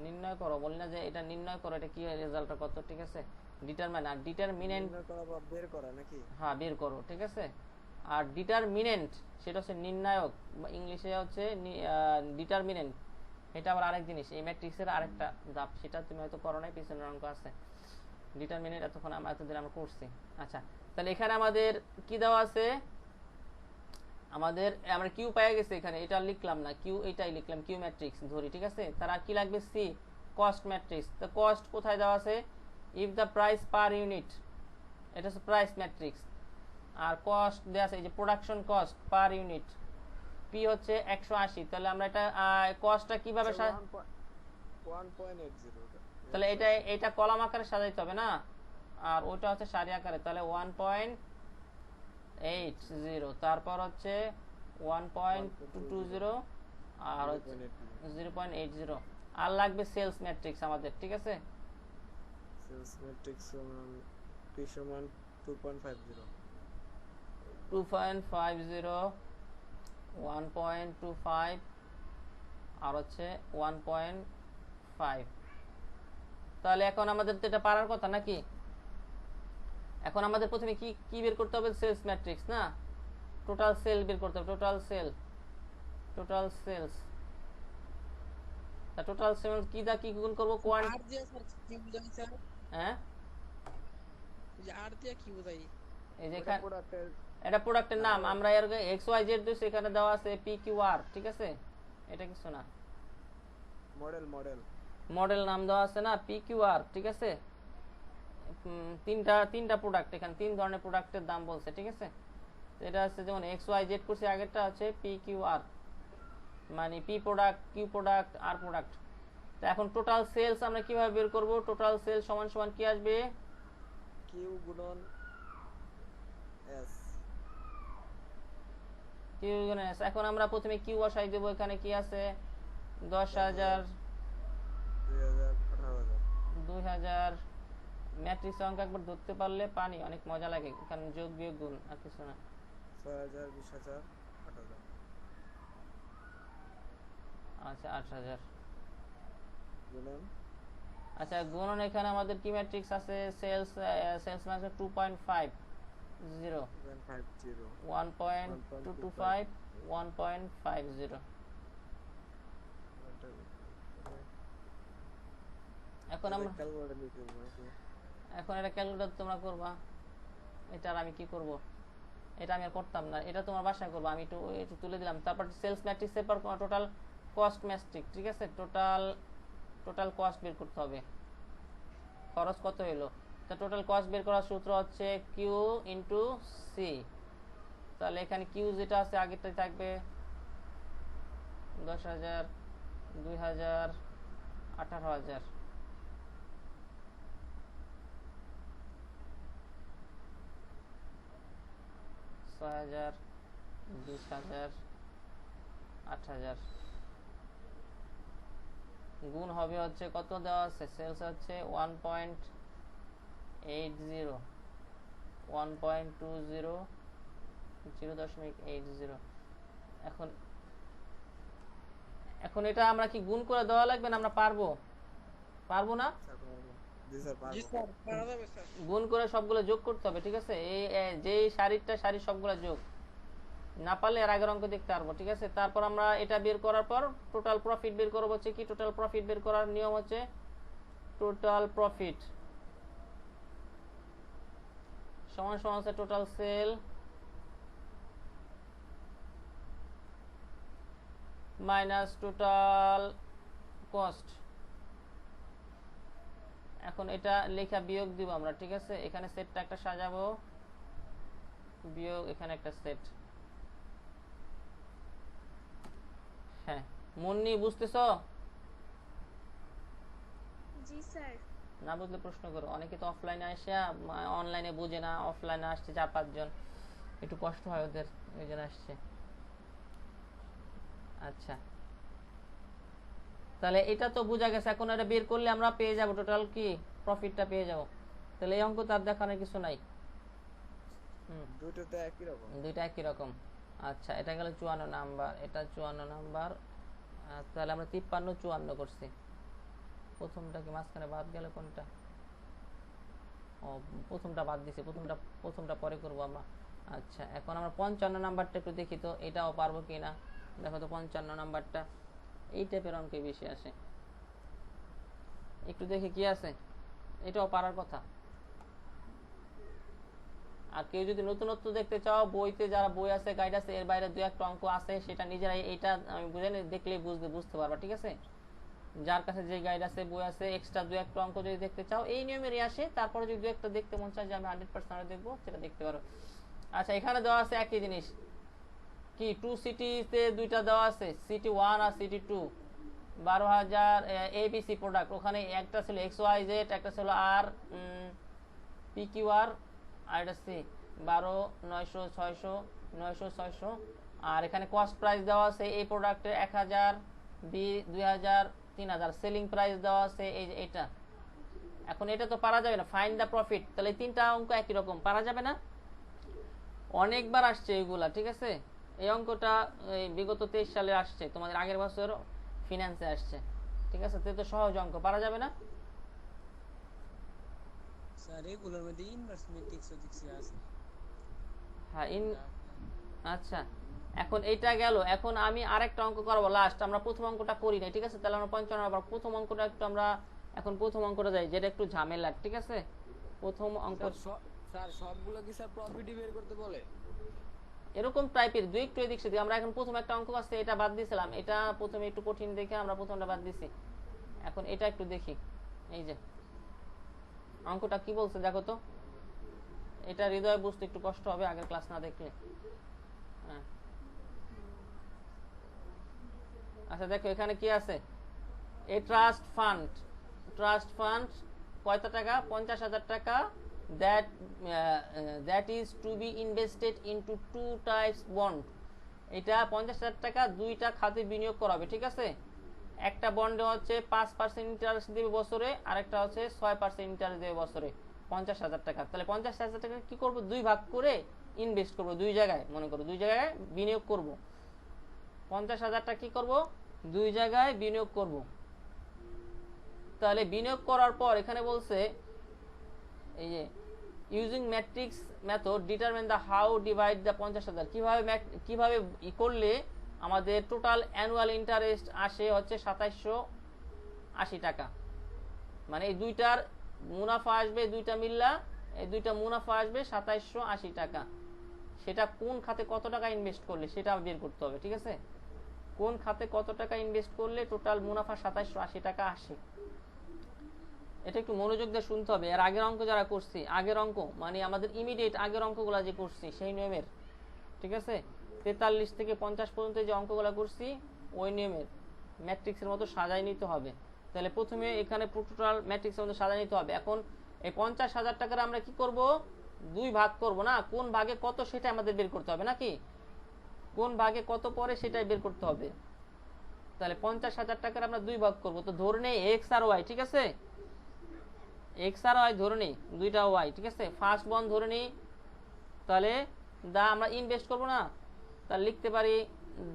Speaker 1: নির্ণয় করো, বলি না যে এটা নির্ণয় করো, এটা কি রেজাল্টটা কত, ঠিক আছে। ডিটারমাইন আর ডিটারমিনেন্ট,
Speaker 3: নির্ণয় করা বা বের করা নাকি?
Speaker 1: হ্যাঁ বের করো, ঠিক আছে। আর ডিটারমিনেন্ট সেটা হচ্ছে নির্ণায়ক, ইংলিশে হচ্ছে ডিটারমিনেন্ট, এটা আবার আরেক জিনিস, এই ম্যাট্রিক্সের আরেকটা ধাপ, সেটা তুমি হয়তো করো নাই, পিছনের অঙ্ক আছে। ডিটারমিনেন্ট এতক্ষণ এতদিন আমরা করছি। আচ্ছা তাহলে এখানে আমাদের কি দেওয়া আছে, আমাদের আমরা কিউ পেয়ে গেছি এখানে, এটা লিখলাম না, কিউ এটাই লিখলাম, কিউ ম্যাট্রিক্স ধরি, ঠিক আছে। তার আর কি লাগবে, সি কস্ট ম্যাট্রিক্স। তো কস্ট কোথায় দেওয়া আছে, if the price per unit, এটা হচ্ছে প্রাইস ম্যাট্রিক্স। আর কস্ট দেওয়া আছে এই যে production cost per unit, P হচ্ছে 180। তাহলে আমরা এটা কস্টটা কিভাবে
Speaker 3: 1.80
Speaker 1: তাহলে এটা কলাম আকারে সাজাইতে হবে না, আর ওইটা হচ্ছে সারি আকারে। তাহলে 1.80, তারপর হচ্ছে 1.220, আর হচ্ছে 0.80। আর লাগবে সেলস ম্যাট্রিক্স আমাদের, ঠিক আছে।
Speaker 3: সেলস ম্যাট্রিক্স সমান p সমান 2.50
Speaker 1: 2.50, 1.25, আর হচ্ছে 1.5। তাহলে এখন আমাদের তো এটা পারার কথা নাকি। এখন আমাদের প্রথমে কি কি বের করতে হবে, সেলস ম্যাট্রিক্স না, টোটাল সেল বের করতে হবে, টোটাল সেলস। তা টোটাল সেল কি দা কি গুণ করব, কোয়ান্ট
Speaker 2: আর দিয়া স্যার কি বুঝাই স্যার,
Speaker 1: হ্যাঁ
Speaker 2: এই যে আর দিয়া কি বুঝাই?
Speaker 1: এই যে
Speaker 3: এটা প্রোডাক্টের
Speaker 1: এটা প্রোডাক্টের নাম, আমরা এর এক্স ওয়াই জেড দিছি, এখানে দেওয়া আছে পি কিউ আর, ঠিক আছে। এটা কিছু না, মডেল নাম দেওয়া আছে না, পি কিউ আর, ঠিক আছে। তিনটা প্রোডাক্ট, এখানে তিন ধরনের প্রোডাক্টের দাম বলছে, ঠিক আছে। এটা হচ্ছে যেমন এক্স ওয়াই জেড করছি, আগেরটা হচ্ছে পি কিউ আর, মানে পি প্রোডাক্ট, কিউ প্রোডাক্ট, আর প্রোডাক্ট। তো এখন টোটাল সেলস আমরা কিভাবে বের করব, টোটাল সেলস সমান সমান কি আসবে,
Speaker 3: কিউ গুণন এস।
Speaker 1: কিউ গুণন এস। এখন আমরা প্রথমে কিউ বসাই দেব, এখানে কি আছে, 10,000, 2000। ম্যাট্রিক্স অঙ্ক একবার ধরতে পারলে পানি অনেক মজা লাগে, এখানে যোগ বিয়োগ গুণ আর কিছু না।
Speaker 3: 6000, 20,000, 8,000।
Speaker 1: আচ্ছা 8,000।
Speaker 3: গুণন
Speaker 1: আচ্ছা গুণন, এখানে আমাদের কি ম্যাট্রিক্স আছে, সেলস মানে 2.50, 1.225, 1.50। এখন আমরা
Speaker 3: ক্যালকুলেটর লিখে দেবো।
Speaker 1: এখন এটা ক্যালকুলেটর তোমরা করবা, এটা আর আমি কি করব, এটা আমি আর করতাম না, এটা তোমার বাসায় করবো, আমি একটু তুলে দিলাম। তারপর সেলস ম্যাট্রিক্সের পর টোটাল কস্ট ম্যাট্রিক্স, ঠিক আছে। টোটাল কস্ট বের করতে হবে, খরচ কত হলো। তো টোটাল কস্ট বের করার সূত্র হচ্ছে কিউ ইন্টু সি। তাহলে এখানে কিউ যেটা আছে আগেরটাই থাকবে, 10,000, 2,000, 18,000। হাজার, 20,000, 8,000। গুণ হবে হচ্ছে কত দেওয়া আছে, সেলস হচ্ছে 1.80, 1.20, 0.80। এখন এটা আমরা কি গুণ করে দেওয়া লাগবে না, আমরা পারবো না,
Speaker 3: জি স্যার
Speaker 2: জি
Speaker 3: পারবো।
Speaker 2: স্যার পারা যাবে স্যার।
Speaker 1: গুণ করে সবগুলো যোগ করতে হবে, ঠিক আছে। যেই সারির সবগুলো যোগ, না পারলে এর আগের অঙ্ক দেখতে পারবো, ঠিক আছে। তারপর আমরা এটা বের করার পর টোটাল প্রফিট বের করবো, হচ্ছে কি টোটাল প্রফিট বের করার নিয়ম হচ্ছে টোটাল প্রফিট সমান সমান হচ্ছে total sell minus total cost. এখন এটা লেখা বিয়োগ দিব আমরা, ঠিক আছে। এখানে সেটটা একটা সাজাবো, বিয়োগ এখানে একটা সেট। হ্যাঁ মুন্নি বুঝতেছো?
Speaker 4: জি স্যার।
Speaker 1: না বুঝলে প্রশ্ন করো, অনেকে তো অফলাইনে আসে, অনলাইনে বুঝে না, অফলাইনে আসছে 4-5 জন, একটু কষ্ট হয় ওদের, ওই জন্য আসছে। আচ্ছা তাহলে এটা তো বোঝা গেছে, এখন এটা বের করলে আমরা পেয়ে যাব টোটাল কি প্রফিটটা পেয়ে যাব। তাহলে এই অঙ্ক তার দেখানোর কিছু নাই,
Speaker 3: দুটোতে একই রকম,
Speaker 1: দুইটা একই রকম। আচ্ছা এটা গেল 54 নাম্বার, এটা 54 নাম্বার। তাহলে আমরা 53, 54 করছি। প্রথমটা কি মাঝখানে বাদ গেল কোনটা, ও প্রথমটা বাদ দিছি, প্রথমটা পরে করব আমরা। আচ্ছা এখন আমরা 55 নাম্বারটা একটু দেখি তো, এটাও পারবো কিনা। দেখো তো 55 নাম্বারটা, এই টাইপের অঙ্কে বেশি আসে, একটু দেখি কি আছে। এটাও পারার কথা। আর কেউ যদি নতুনত্ব দেখতে চাও, বইতে যারা বই আছে, গাইড আছে, এর বাইরে দু একটা অঙ্ক আছে, সেটা নিজেরাই এইটা আমি বুঝে দেখলেই বুঝতে পারবা, ঠিক আছে? যার কাছে যে গাইড আছে, বই আছে, এক্সট্রা দু একটা অঙ্ক যদি দেখতে চাও এই নিয়মেরই আসে। তারপরে যদি দু একটা দেখতে মন চায় যে আমি 100% দেখবো, সেটা দেখতে পারো। আচ্ছা, এখানে দেওয়া আছে একই জিনিস কি, টু সিটিতে দুইটা দেওয়া আছে, সিটি 1 আর সিটি 2, 12,000 এবিসি প্রোডাক্ট। ওখানে একটা ছিল XYZ, একটা ছিল আর PQR, আর এটা সি 12, 900, 600, 900, 600। আর এখানে কস্ট প্রাইস দেওয়া আছে এই প্রোডাক্টে 1000, বি 2000, 3000। সেলিং প্রাইস দেওয়া আছে এই যে এটা। এখন এটা তো পারা যাবে না, ফাইন্ড দ্য প্রফিট। তাহলে এই তিনটা অঙ্ক একই রকম, পারা যাবে না? অনেকবার আসছে এগুলা, ঠিক আছে? এই অঙ্কটা বিগত 23 সালে আসছে, তোমাদের আগের বছর ফিনান্সে আসছে, ঠিক আছে? তো সহজ অঙ্ক, পারা যাবে না?
Speaker 2: স্যার এগুলোর মধ্যে ইনভার্স ম্যাট্রিক্সও দেখছি আছে।
Speaker 1: হ্যাঁ, আচ্ছা, এখন এইটা গেল। এখন আমি আরেকটা অঙ্ক করবো লাস্ট। আমরা প্রথম অঙ্কটা করি নাই, ঠিক আছে? তাহলে আমরা 55 আবার প্রথম অঙ্কটা একটু আমরা এখন প্রথম অঙ্কটা যাই, যেটা একটু ঝামেলা, ঠিক আছে? প্রথম অঙ্ক
Speaker 3: স্যার সবগুলো কি স্যার প্রফিটই বের করতে বলে?
Speaker 1: এরকম টাইপের দুই একটু এদিক সেদিক। আমরা এখন প্রথম একটা অঙ্ক আছে, এটা বাদ দিয়েছিলাম, এটা প্রথমে একটু কঠিন দেখে আমরা প্রথমটা বাদ দিছি। এখন এটা একটু দেখি। এই যে অঙ্কটা কি বলছে দেখো তো, এটা হৃদয় বুঝতে একটু কষ্ট হবে আগের ক্লাস না দেখলে। হ্যাঁ, আচ্ছা দেখো এখানে কি আছে, এ ট্রাস্ট ফান্ড কয়টা টাকা, 50,000 টাকা, that is to be invested into two types bond। এটা 50,000 টাকা দুইটা খাতে বিনিয়োগ করা হবে, ঠিক আছে? একটা বন্ডে হচ্ছে 5% ইন্টারেস্ট দেবে বছরে, আর একটা হচ্ছে 6% ইন্টারেস্ট দেবে বছরে, 50,000 টাকা। তাহলে 50,000 টাকা কি করব, দুই ভাগ করে ইনভেস্ট করব, দুই জায়গায়, মনে করো দুই জায়গায় বিনিয়োগ করব। 50,000 টাকা কি করব, দুই জায়গায় বিনিয়োগ করব। তাহলে বিনিয়োগ করার পর এখানে বলছে এই যে using matrix method determine the how divide the 50,000। কিভাবে করলে আমাদের টোটাল অ্যানুয়াল ইন্টারেস্ট আসে হচ্ছে 2780 টাকা। মানে এই দুইটার মুনাফা আসবে, দুইটা মিল্লা এই দুইটা মুনাফা আসবে 2780 টাকা। সেটা কোন খাতে কত টাকা ইনভেস্ট করলে সেটা বের করতে হবে, ঠিক আছে? কোন খাতে কত টাকা ইনভেস্ট করলে টোটাল মুনাফা 2780 টাকা আসে, এটা একটু মনোযোগ দিয়ে শুনতে হবে। এর আগের অঙ্ক যারা করছি, আগের অঙ্ক মানে আমাদের ইমিডিয়েট আগের অঙ্কগুলো যে করছি সেই নিয়মের, ঠিক আছে? 43 থেকে 50 পর্যন্ত যে অঙ্কগুলো করছি ওই নিয়মের ম্যাট্রিক্সের মতো সাজাই নিতে হবে। তাহলে প্রথমে এখানে টোটাল ম্যাট্রিক্সের মতো সাজাই নিতে হবে। এখন এই 50,000 টাকার আমরা কি করব, দুই ভাগ করব না, কোন ভাগে কত সেটা আমাদের বের করতে হবে নাকি, কোন ভাগে কত পরে সেটাই বের করতে হবে। তাহলে 50,000 টাকার আমরা দুই ভাগ করব। তো ধরে নেই এক্স আর ওয়াই, ঠিক আছে? এক্স আর ওয়াই ধরে নিই, দুইটা ওয়াই, ঠিক আছে? ফার্স্ট বন্ড ধরে নিই, তাহলে দা আমরা ইনভেস্ট করব না, তাহলে লিখতে পারি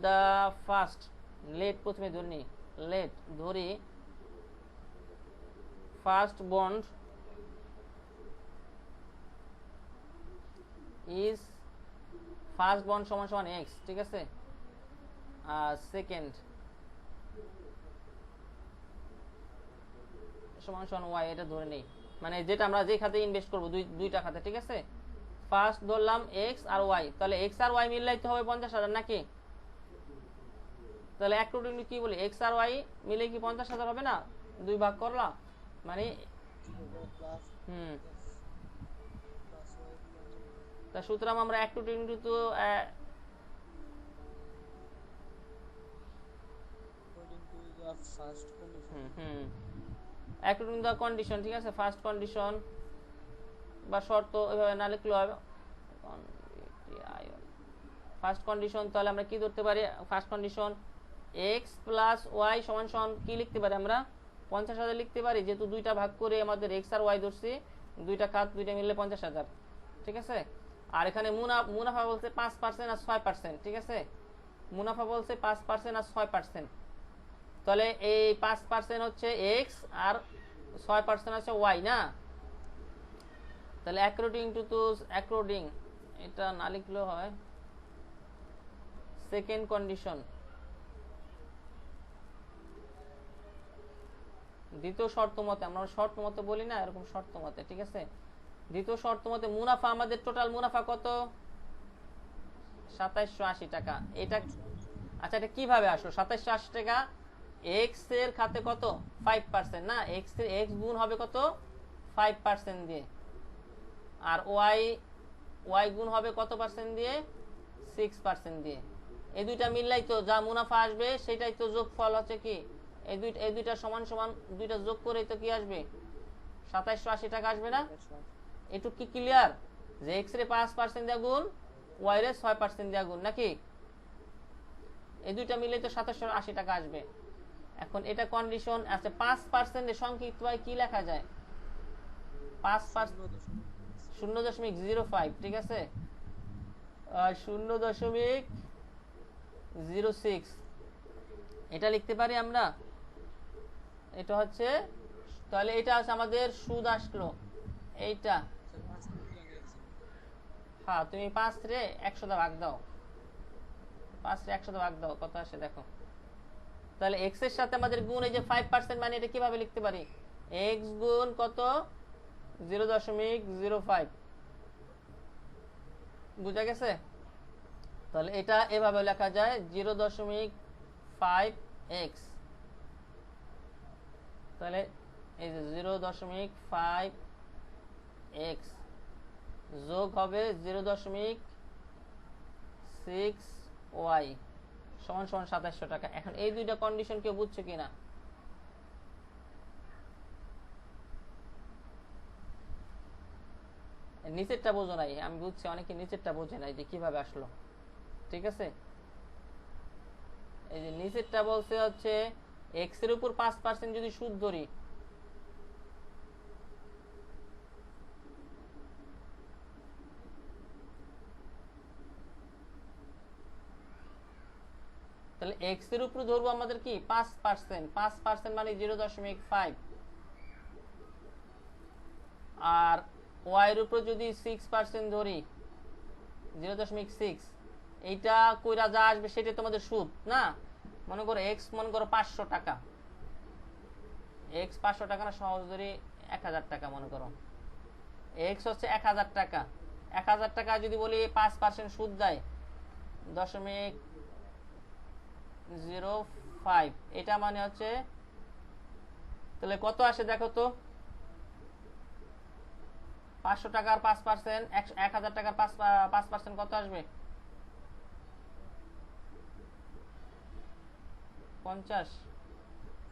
Speaker 1: দা ফার্স্ট, লেট প্রথমে ধরে নিই, লেট ধরি first bond is first bond সমান সমান এক্স, ঠিক আছে? আর সেকেন্ড সমান সমান ওয়াই, এটা ধরে নেই। মানে যেটা আমরা যে খাতে ইনভেস্ট করব দুইটা খাতে, ঠিক আছে? ফার্স্ট ধরলাম এক্স আর ওয়াই, তাহলে এক্স আর ওয়াই মিলাইতে হবে 50,000 নাকি? তাহলে অ্যাকর্ডিংলি কি বলি, এক্স আর ওয়াই মিলে কি 50,000 হবে না? দুই ভাগ করলাম মানে তা সুতরাং আমরা according to according to the condition, ঠিক আছে? ফার্স্ট কন্ডিশন বা শর্ত এভাবে না লিখলে হবে। ফার্স্ট কন্ডিশন তাহলে আমরা কি ধরতে পারি, first condition X plus Y সমান সমান কি লিখতে পারি আমরা, 50,000 লিখতে পারি, যেহেতু দুইটা ভাগ করে আমাদের এক্স আর ওয়াই ধরছি, দুইটা খাত দুইটা মিললে 50,000, ঠিক আছে? আর এখানে মুনাফা বলছে 5% আর 6%, ঠিক আছে? মুনাফা বলছে 5% আর 6%। তাহলে এই 5% হচ্ছে এক্স আর 6% হচ্ছে ওয়াই না? তাহলে অ্যাকর্ডিং এটা না লিখলেও হয়। সেকেন্ড কন্ডিশন, দ্বিতীয় শর্ত মতে, আমরা শর্ত মতে বলি না, এরকম শর্ত মতে, ঠিক আছে? দ্বিতীয় শর্ত মতে মুনাফা, আমাদের টোটাল মুনাফা কত? 2780 টাকা। এটা আচ্ছা, এটা কিভাবে আসলো 2780 টাকা? এক্স এর খাতে কত? 5% না, এক্স এর এক্স গুণ হবে কত? 5% দিয়ে। আর ওয়াই, ওয়াই গুণ হবে কত পার্সেন্ট দিয়ে? 6% দিয়ে। এই দুইটা মিললাই তো যা মুনাফা আসবে সেটাই তো যোগফল হচ্ছে কি, এই দুইটা সমান সমান, দুইটা যোগ করেই তো কি আসবে? 2780 টাকা আসবে না? একটু কি ক্লিয়ার যে এক্স রে 5% দিয়ে গুণ, ওয়াই রে 6% দিয়ে গুণ, নাকি? এই দুইটা মিলে তো 2780 টাকা আসবে। এখন এটা কন্ডিশন আছে। 5% এর সংক্ষিপ্ত হয় কি লেখা যায়? 5% 0.05, ঠিক আছে। 0.06 এটা লিখতে পারি আমরা। এটা হচ্ছে, তাহলে এটা হচ্ছে আমাদের সুদ আসলো এইটা। হ্যাঁ, তুমি 5 রে 100 দা ভাগ দাও, 5 রে 100 দা ভাগ দাও, কত আসে দেখো। তাহলে এক্স এর সাথে আমাদের গুণ, এই যে 5%, মানে এটা কিভাবে লিখতে পারি? এক্স গুণ কত? 0.05। বুঝা গেছে? তাহলে এটা এভাবে লেখা যায় 0.5x। তাহলে এই যে 0.5x যোগ হবে 0.6y সমান সমান 2700 টাকা। এখন এই দুইটা কন্ডিশন কেউ বুঝছে কিনা? নিচেরটা বোঝো নাই, আমি বুঝছি অনেকে নিচেরটা বোঝে নাই যে কিভাবে আসলো, ঠিক আছে। এই যে নিচেরটা বলছে হচ্ছে এক্স এর উপর 5% যদি সুদ ধরি, তাহলে এক্স এর উপর ধরবো আমাদের কি 5%, 5% মানে 0.5। আর ওয়াই এর উপর যদি 6% ধরি, 0.6, এইটা কইরা যা আসবে সেটা তোমাদের সুদ না। মনে করো এক্স, মনে করো 500 টাকা, এক্স 500 টাকা না, সহজ ধরি 1000 টাকা মনে করো। এক্স হচ্ছে 1000 টাকা। 1000 টাকা যদি বলি 5% সুদ দেয় 0.05, এটা মানে হচ্ছে, তাহলে কত আসে দেখো তো? 500 টাকার 5%, 1000 টাকার 5% কত আসবে?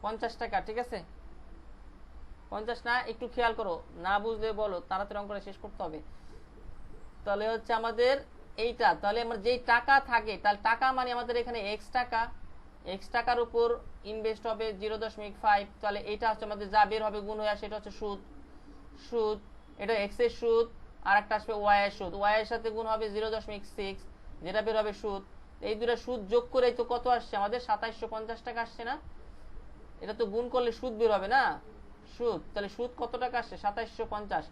Speaker 1: 50 টাকা, ঠিক আছে। 50 না, একটু খেয়াল করো, না বুঝলে বলো, তাড়াতাড়ি অঙ্কটা শেষ করতে হবে। তাহলে হচ্ছে আমাদের এইটা, তাহলে আমার যেই টাকা থাকে, তাহলে টাকা মানে আমাদের এখানে এক্স টাকা, এক্স টাকার উপর ইনভেস্ট হবে 0.5। তাহলে এটা হচ্ছে আমাদের যা বের হবে গুণ হয়ে, সেটা হচ্ছে সুদ। সুদ, এটা এক্স এর সুদ, আর একটা আসবে ওয়াই এর সুদ, ওয়াই এর সাথে গুণ হবে 0.6, যেটা বের হবে সুদ। এই দুটো সুদ যোগ করেই তো কত আসছে আমাদের? 2750 টাকা আসছে না? এটা তো গুণ করলে সুদ বের হবে না, সুদ। তাহলে সুদ কত টাকা আসছে? 2750।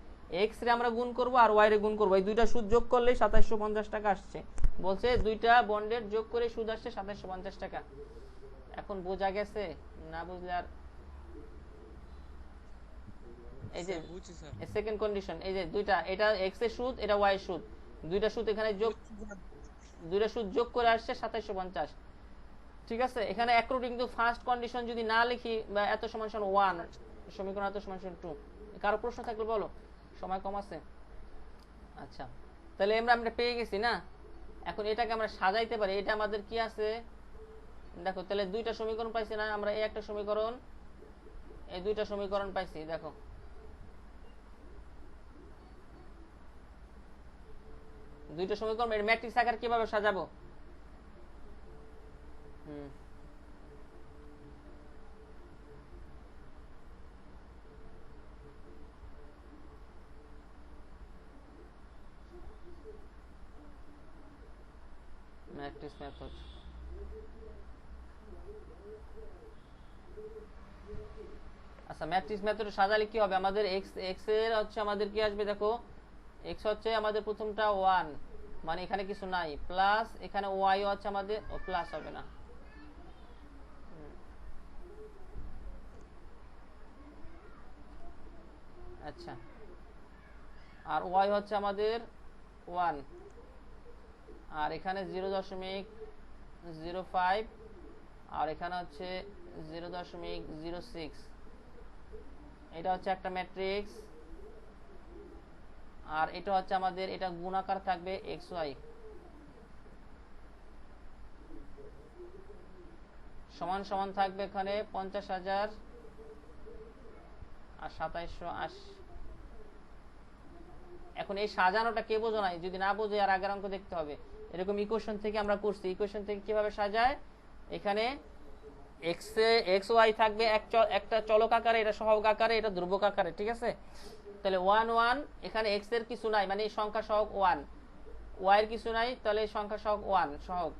Speaker 1: এক্স রে আমরা গুণ করব আর ওয়াই রে গুণ করব, এই দুইটা সুদ যোগ করলে 2750 টাকা আসছে। বলছে দুইটা বন্ডের যোগ করে সুদ আসছে 2750 টাকা। এখন বোঝা গেছে? না বুঝলে আর, এই যে সেকেন্ড কন্ডিশন, এই যে দুইটা, এটা এক্স এর সুদ, এটা ওয়াই এর সুদ, দুইটা সুদ এখানে যোগ, দুইটা সুদ যোগ করে আসছে 2750, ঠিক আছে। এখানে অ্যাকর্ডিং টু ফার্স্ট কন্ডিশন যদি না লিখি, বা এত সমান সমান 1, সমীকরণ এত সমান সমান 2। কারো প্রশ্ন থাকলে বলো, সময় কম আছে। আচ্ছা, তাহলে আমরা পেয়ে গেছি না। এখন এটাকে আমরা সাজাইতে পারি। এটা আমাদের কি আছে দেখো, তাহলে দুইটা সমীকরণ পাইছি না আমরা, এই একটা সমীকরণ, এই দুইটা সমীকরণ পাইছি। দেখো দুইটা সমীকরণ, এর ম্যাট্রিক্স আকার কিভাবে সাজাবো? Matrix method. আচ্ছা, ম্যাট্রিক্স মেথড সাজালে কি হবে আমাদের? এক্স এর হচ্ছে আমাদের কি আসবে দেখো, এক্স হচ্ছে আমাদের প্রথমটা 1, মানে এখানে কিছু নাই, প্লাস এখানে ওয়াই হচ্ছে আমাদের, ও প্লাস হবে না, আচ্ছা আর ওয়াই হচ্ছে আমাদের 1, আর এখানে 0.05, আর এখানে হচ্ছে 0.06। এটা হচ্ছে একটা ম্যাট্রিক্স, আর এটা হচ্ছে আমাদের, এটা গুণাকার থাকবে এক্স ওয়াই, সমান সমান থাকবে এখানে 50,000 আর 2780। এখন এই সাজানোটা কে বোঝো নাই, যদি না বোঝে আর আগের অঙ্ক দেখতে হবে। এরকম ইকুয়েশন থেকে আমরা করছি, ইকুয়েশন থেকে কিভাবে সাজায়, এখানে এক্স ওয়াই থাকবে একটা চলক আকারে, এটা সহগ আকারে, এটা ধ্রুবক আকারে, ঠিক আছে। তাহলে 1 1, এখানে এক্স এর কিছু নাই, মানে এই সংখ্যা সহগ 1, ওয়াই এর কিছু নাই, তাহলে এই সংখ্যা সহগ 1 সহগ।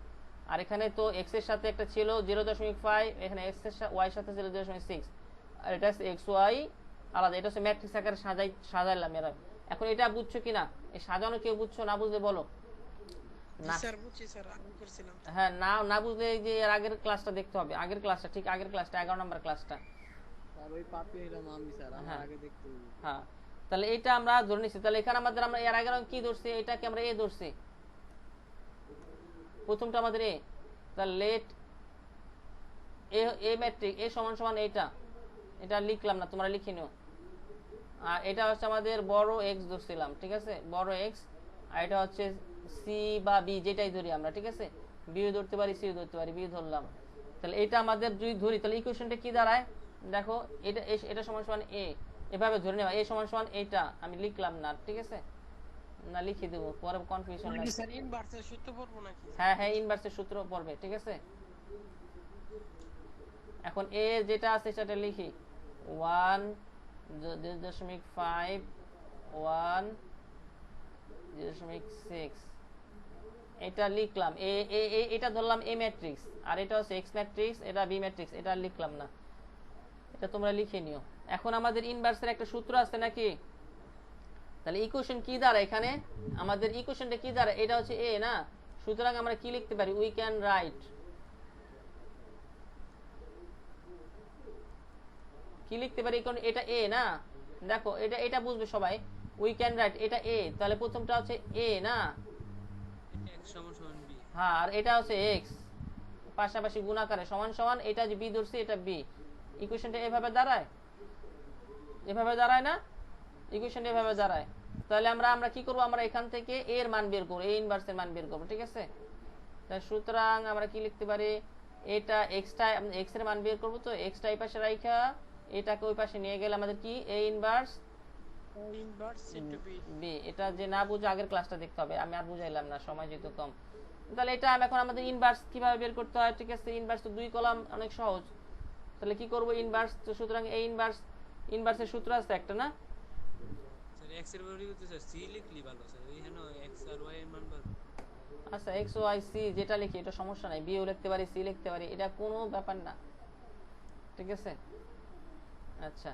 Speaker 1: আর এখানে তো এক্স এর সাথে একটা ছিল 0.5, এখানে এক্স এর ওয়াই এর সাথে 0.6, আর এটা হচ্ছে এক্স ওয়াই আলাদা। এটা হচ্ছে ম্যাট্রিক্স আকারে সাজাইলাম এরা। এখন এটা বুঝছো কিনা, এই সাজানো কেউ বুঝছো, না বুঝলে বলো। না
Speaker 4: স্যার বুঝছি স্যার, আমি করছিলাম।
Speaker 1: হ্যাঁ, না বুঝলে এই যে এর আগের ক্লাসটা দেখতে হবে, আগের ক্লাসটা, ঠিক আগের ক্লাসটা, 11 নম্বর ক্লাসটা।
Speaker 3: স্যার ওই পাপি হইলাম আমি স্যার, আমার
Speaker 1: হ্যাঁ।
Speaker 3: আগে দেখতে হবে।
Speaker 1: হ্যাঁ, তাহলে এটা আমরা ধরে নিচ্ছি। তাহলে এখানে আমাদের, আমরা এর আগের অঙ্কে কি ধরছি, এটাকে আমরা এ ধরছি, প্রথমটা আমাদের এ। তাহলে লেট এ ম্যাট্রিক্স এ সমান সমান এটা লিখলাম না, তোমরা লিখে নিও। আর এটা হচ্ছে আমাদের বড় এক্স ধরছিলাম, ঠিক আছে, বড় এক্স। আর এটা হচ্ছে সি বা বি, যেটাই ধরি আমরা, ঠিক আছে, বিও ধরতে পারি, সিও ধরতে পারি, বি ধরলাম। তাহলে এটা আমাদের যদি ধরি, তাহলে ইকুয়েশনটা কি দাঁড়ায়, দেখো, এটা সমান সমান এ, এভাবে ধরে নেওয়া, এ সমান সমান এটা আমি লিখলাম না, ঠিক আছে, না লিখে দেবো, পরে কনফিউশন
Speaker 4: মানে
Speaker 1: লাগে।
Speaker 4: স্যার ইনভার্সের সূত্র পড়বো নাকি?
Speaker 1: হ্যাঁ, ইনভার্সের সূত্র পড়বে, ঠিক আছে। এখন এ যেটা আছে সেটা লিখি, 1.5 1.6, এটা লিখলাম। এটা ধরলাম এ ম্যাট্রিক্স, আর এটা হচ্ছে এক্স ম্যাট্রিক্স, এটা বি ম্যাট্রিক্স, এটা লিখলাম না, এটা তোমরা লিখে নিও। এখন আমাদের ইনভার্সের একটা সূত্র আছে নাকি, তাহলে ইকুয়েশন কি দাঁড়ায়, এখানে আমাদের ইকুয়েশনটা কি দাঁড়ায়, এটা হচ্ছে এ না, সুতরাং আমরা কি লিখতে পারি, উই ক্যান রাইট, কি লিখতে পারি, কারণ এটা এ না, দেখো এটা বুঝবে সবাই, উই ক্যান রাইট, এটা এ, তাহলে প্রথমটা হচ্ছে এ না,
Speaker 2: এটা x সমান সমান b।
Speaker 1: হ্যাঁ, আর এটা হচ্ছে এক্স, পাশাপাশি গুণাকারে সমান সমান, এটা যে বি ধরছি, এটা বি। ইকুয়েশনটা এভাবে দাঁড়ায়, এভাবে দাঁড়ায় না, ইকুয়েশনটা এভাবে দাঁড়ায়। তাহলে আমরা কি করব, আমরা এখান থেকে এর মান বের করব, এ ইনভার্সের মান বের করব, ঠিক আছে। তাহলে সুতরাং আমরা কি লিখতে পারি, এটা এক্সটা, এক্স এর মান বের করব, তো এক্সটা এই পাশে রাখা, এটাকে ওই পাশে নিয়ে গেলে আমাদের কি, A inverse
Speaker 4: inverse into B.
Speaker 1: B. এটা যে না বুঝে আগের ক্লাসটা দেখতে হবে, আমি আর বুঝাইলাম না, সময় যেহেতু কম। তাহলে এটা এখন আমাদের ইনভার্স কিভাবে বের করতে হয়, ঠিক আছে, ইনভার্স তো 2 কলাম, অনেক সহজ। তাহলে কি করব, ইনভার্স, তো সুতরাং এই ইনভার্সের সূত্র আছে একটা না,
Speaker 2: স্যার x এর পরিবর্তে স্যার c লিখলি ভালো স্যার, এখানে x আর y এর মান বার।
Speaker 1: আচ্ছা, এক্স ওয়াই সি যেটা লিখি এটা সমস্যা নাই, বিও লিখতে পারি, সি লিখতে পারি, এটা কোনো ব্যাপার না, ঠিক আছে। আচ্ছা,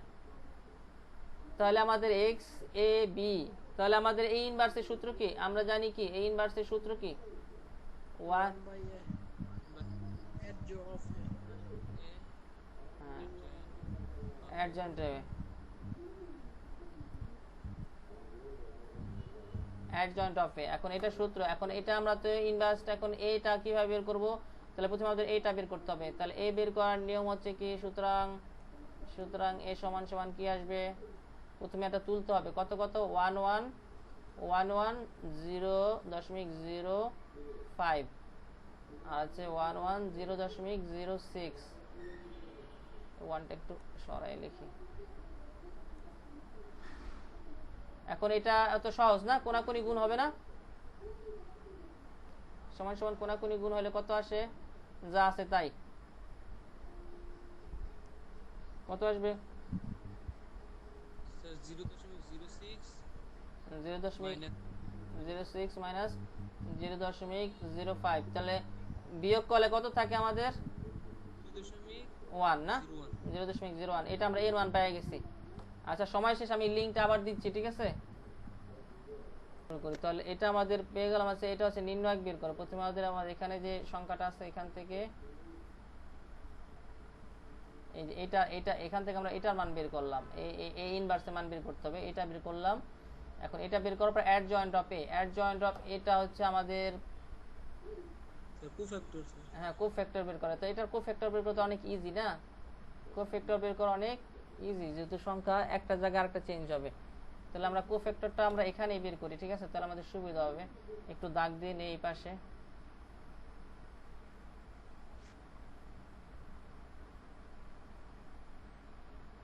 Speaker 1: তাহলে আমাদের এক্স এ বি, তাহলে আমাদের এই ইনভার্সের সূত্র কি, আমরা জানি কি এই ইনভার্সের সূত্র কি, 1
Speaker 4: by adjoint of
Speaker 1: adjoint of A. এখন এটা সূত্র, এখন এটা আমরা তো ইনভার্সটা, এখন এটা কিভাবে বের করব, তাহলে প্রথমে আমাদের এটা বের করতে হবে। তাহলে এ বের করার নিয়ম হচ্ছে কি, সুতরাং এ সমান সমান কি আসবে, প্রথমে এটা তুলতে হবে, কত 11.0.05, আর আছে 11.0.06, ওয়ানটা একটু সরাই লিখি। এখন এটা এত সহজ না, কোনাকুনি গুণ হবে না, সমান সমান কোনাকুনি গুণ হলে কত আসে, যা আছে তাই, কত আসবে,
Speaker 2: স্যার 0.06
Speaker 1: 0.06 মাইনাস 0.05, তাহলে বিয়োগ করলে কত থাকে আমাদের, 1 না, 0.01, এটা আমরা এর মান পেয়ে গেছি। আচ্ছা, সময় শেষ, আমি লিঙ্কটা আবার দিচ্ছি, ঠিক আছে। তাহলে এটা আমাদের পেয়ে গেলাম, আছে এটা হচ্ছে নির্ণায়ক বের করো। প্রথমে আমাদের এখানে যে সংখ্যাটা আছে এখান থেকে, এই যে এটা এখান থেকে আমরা এটার মান বের করলাম, এই ইনভার্সের মান বের করতে হবে, এটা বের করলাম। এখন এটা বের করার পর adjoint of A, adjoint of এটা হচ্ছে আমাদের
Speaker 2: স্যার কোফ্যাক্টর স্যার।
Speaker 1: হ্যাঁ কোফ্যাক্টর বের করা। তো এটার কোফ্যাক্টর বের করতে অনেক ইজি না, কোফ্যাক্টর বের করা অনেক ইজি, যেহেতু সংখ্যা একটা জায়গায় আরেকটা চেঞ্জ হবে। তাহলে আমরা কোফ্যাক্টরটা আমরা এখানেই বের করি, ঠিক আছে? তাহলে আমাদের সুবিধা হবে। একটু দাগ দিয়ে নেই এই পাশে।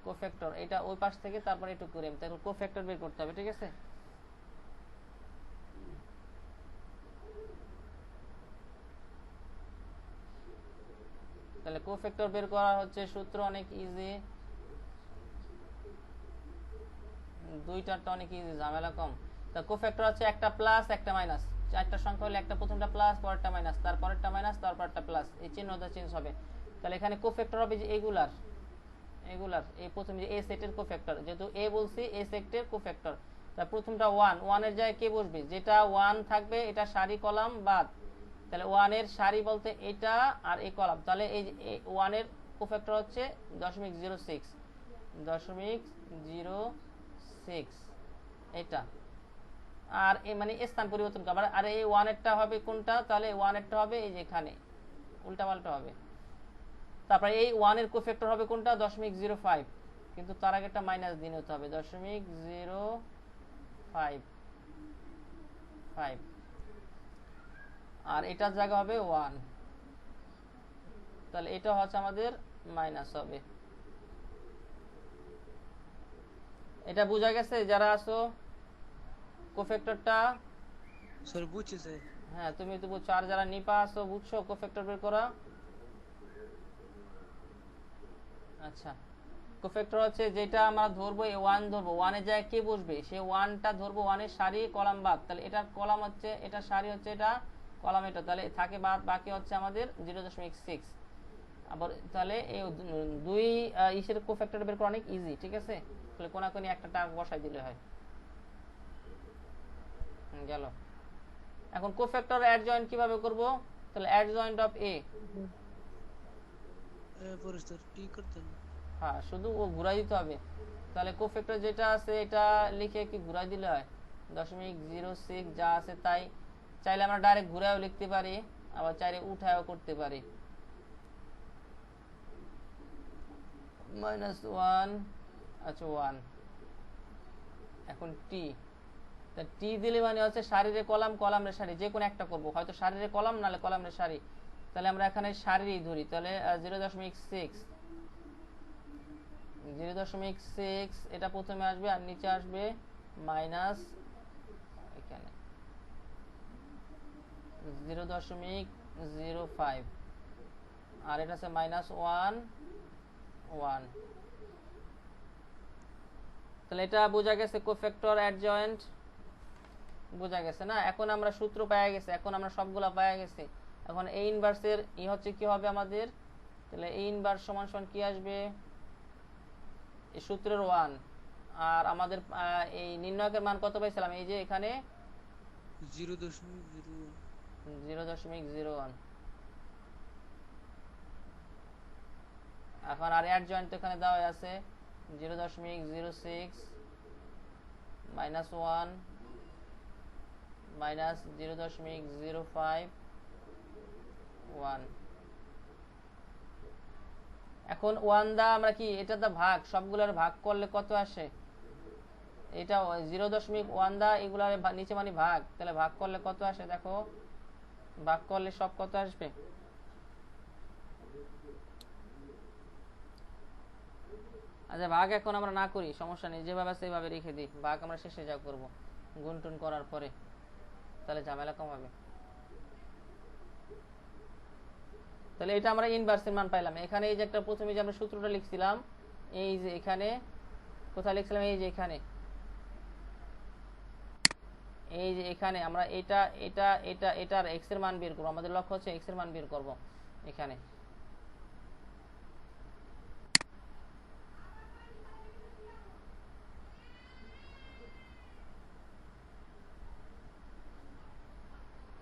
Speaker 1: কোফ্যাক্টর এটা ওই পাশ থেকে তারপরে একটু করে তাহলে কোফ্যাক্টর বের করতে হবে, ঠিক আছে? তাহলে কোফ্যাক্টর বের করা হচ্ছে সূত্র অনেক ইজি, দুইটারটা অনেক ইজি, ঝামেলা কম। তা কোফ্যাক্টর হচ্ছে একটা প্লাস একটা মাইনাস, চারটা সংখ্যা হলে একটা প্রথমটা প্লাস, পরেরটা মাইনাস, তারপরেরটা মাইনাস, তারপরটা প্লাস, এই চিহ্নটা চেঞ্জ হবে। তাহলে এখানে কোফ্যাক্টর হবে যে এগুলার এই প্রথম যে এ সেটের কোফ্যাক্টর, যেহেতু এ বলছি এ সেটের কোফ্যাক্টর। তা প্রথমটা 1 এর জায়গায় কে বসবে? যেটা 1 থাকবে এটা সারি কলাম বাদ, তাহলে 1 এর সারি বলতে এটা আর এই কলাম, তাহলে এই 1 এর কোফ্যাক্টর হচ্ছে 0.06 এটা। আর এই মানে স্থান পরিবর্তন করবে, আর এই 1 এরটা হবে কোনটা? তাহলে 1 এরটা হবে এই যে এখানে, উল্টাপাল্টা হবে। তারপরে এই 1 এর কোফ্যাক্টর হবে কোনটা? 0.05, কিন্তু তার আগে একটা মাইনাস দিয়ে নিতে হবে, 0.05 আর এটার জায়গা হবে 1, তাহলে এটা হচ্ছে আমাদের মাইনাস হবে। এটা বোঝা গেছে যারা আছো? কোফ্যাক্টরটা
Speaker 2: স্যার বুঝছি স্যার।
Speaker 1: হ্যাঁ তুমি তো বুঝছো, আর যারা নিপা আছো বুঝছো কোফ্যাক্টর বের করা? আচ্ছা, কোফ্যাক্টর হচ্ছে যেটা আমরা ধরবো, এই 1 ধরবো, 1 এর জায়গায় কে বসবে সেই 1টা ধরবো, 1 এর সারি কলাম বাদ, তাহলে এটার কলাম হচ্ছে এটা, সারি হচ্ছে এটা, কলাম এটা, তাহলে থাকে বাদ, বাকি হচ্ছে আমাদের 0.6। আবার তাহলে এই দুই ইসের কোফ্যাক্টর বের করা অনেক ইজি, ঠিক আছে? তাহলে কোনাকুনি একটা টার্ম বসাই দিলে হয়, গেল। এখন কোফ্যাক্টর অ্যাড জয়েন্ট কিভাবে করব? তাহলে অ্যাড জয়েন্ট অফ এ,
Speaker 2: পরে স্যার টি করতেন।
Speaker 1: হ্যাঁ শুধু ও ঘুরাই দিতে হবে। তাহলে কোফ্যাক্টর যেটা আছে এটা লিখে কি ঘুরাই দিলে হয়, 0.06 যা আছে তাই। চাইলে আমরা ডাইরেক্ট ঘুরায়ও লিখতে পারি, আবার চাইলে উঠায়ও করতে পারি। -1, আচ্ছা 1, এখন টি, তা টি দিলে মানে হচ্ছে সারিরে কলাম, কলামের সারি, যে কোনো একটা করব, হয়তো সারিরে কলাম নালে কলামের সারি। তাহলে আমরা এখানে সারিই ধরি, তাহলে 0.6 এটা প্রথমে আসবে, আর নিচে আসবে মাইনাস এখানে 0.05, আর এটা আছে -1 তাহলে এটা বোঝা গেছে কোফ্যাক্টর অ্যাড জয়েন্ট, বোঝা গেছে না? এখন আমরা সূত্র পাওয়া গেছে, এখন আমরা সবগুলা পাওয়া গেছে। এখন এই ইনভার্সের ই হচ্ছে কি হবে আমাদের? তাহলে এই ইনভার্স সমান সমান কি আসবে? এই সূত্রের 1, আর আমাদের এই নির্ণয়কের মান কত পাইছিলাম? এই যে এখানে 0.01। এখন আর অ্যাড জয়েন্ট এখানে দেওয়া আছে 0.06 -1 -0.05 1। এখন 1 দা আমরা কি এটা দা ভাগ, সবগুলোর ভাগ করলে কত আসে? এটা 0.1 দা এগুলার নিচে মানে ভাগ, তাহলে ভাগ করলে কত আসে দেখো, ভাগ করলে সব কত আসবে? আচ্ছা ভাগ এখন আমরা না করি, সমস্যা নেই, যেভাবে আছে সেভাবে রেখে দিই, ভাগ আমরা শেষে যা করব গুণটুন করার পরে, তাহলে ঝামেলা কম হবে। তাহলে এটা আমরা ইনভার্সের মান পাইলাম। এখানে এই যে একটা প্রথমে যে আমরা সূত্রটা লিখছিলাম, এই যে এখানে কোথায় লিখছিলাম, এই যে এখানে, এই যে এখানে আমরা এটা এটা এটা এটার এক্স এর মান বের করব, আমাদের লক্ষ্য হচ্ছে এক্স এর মান বের করব এখানে।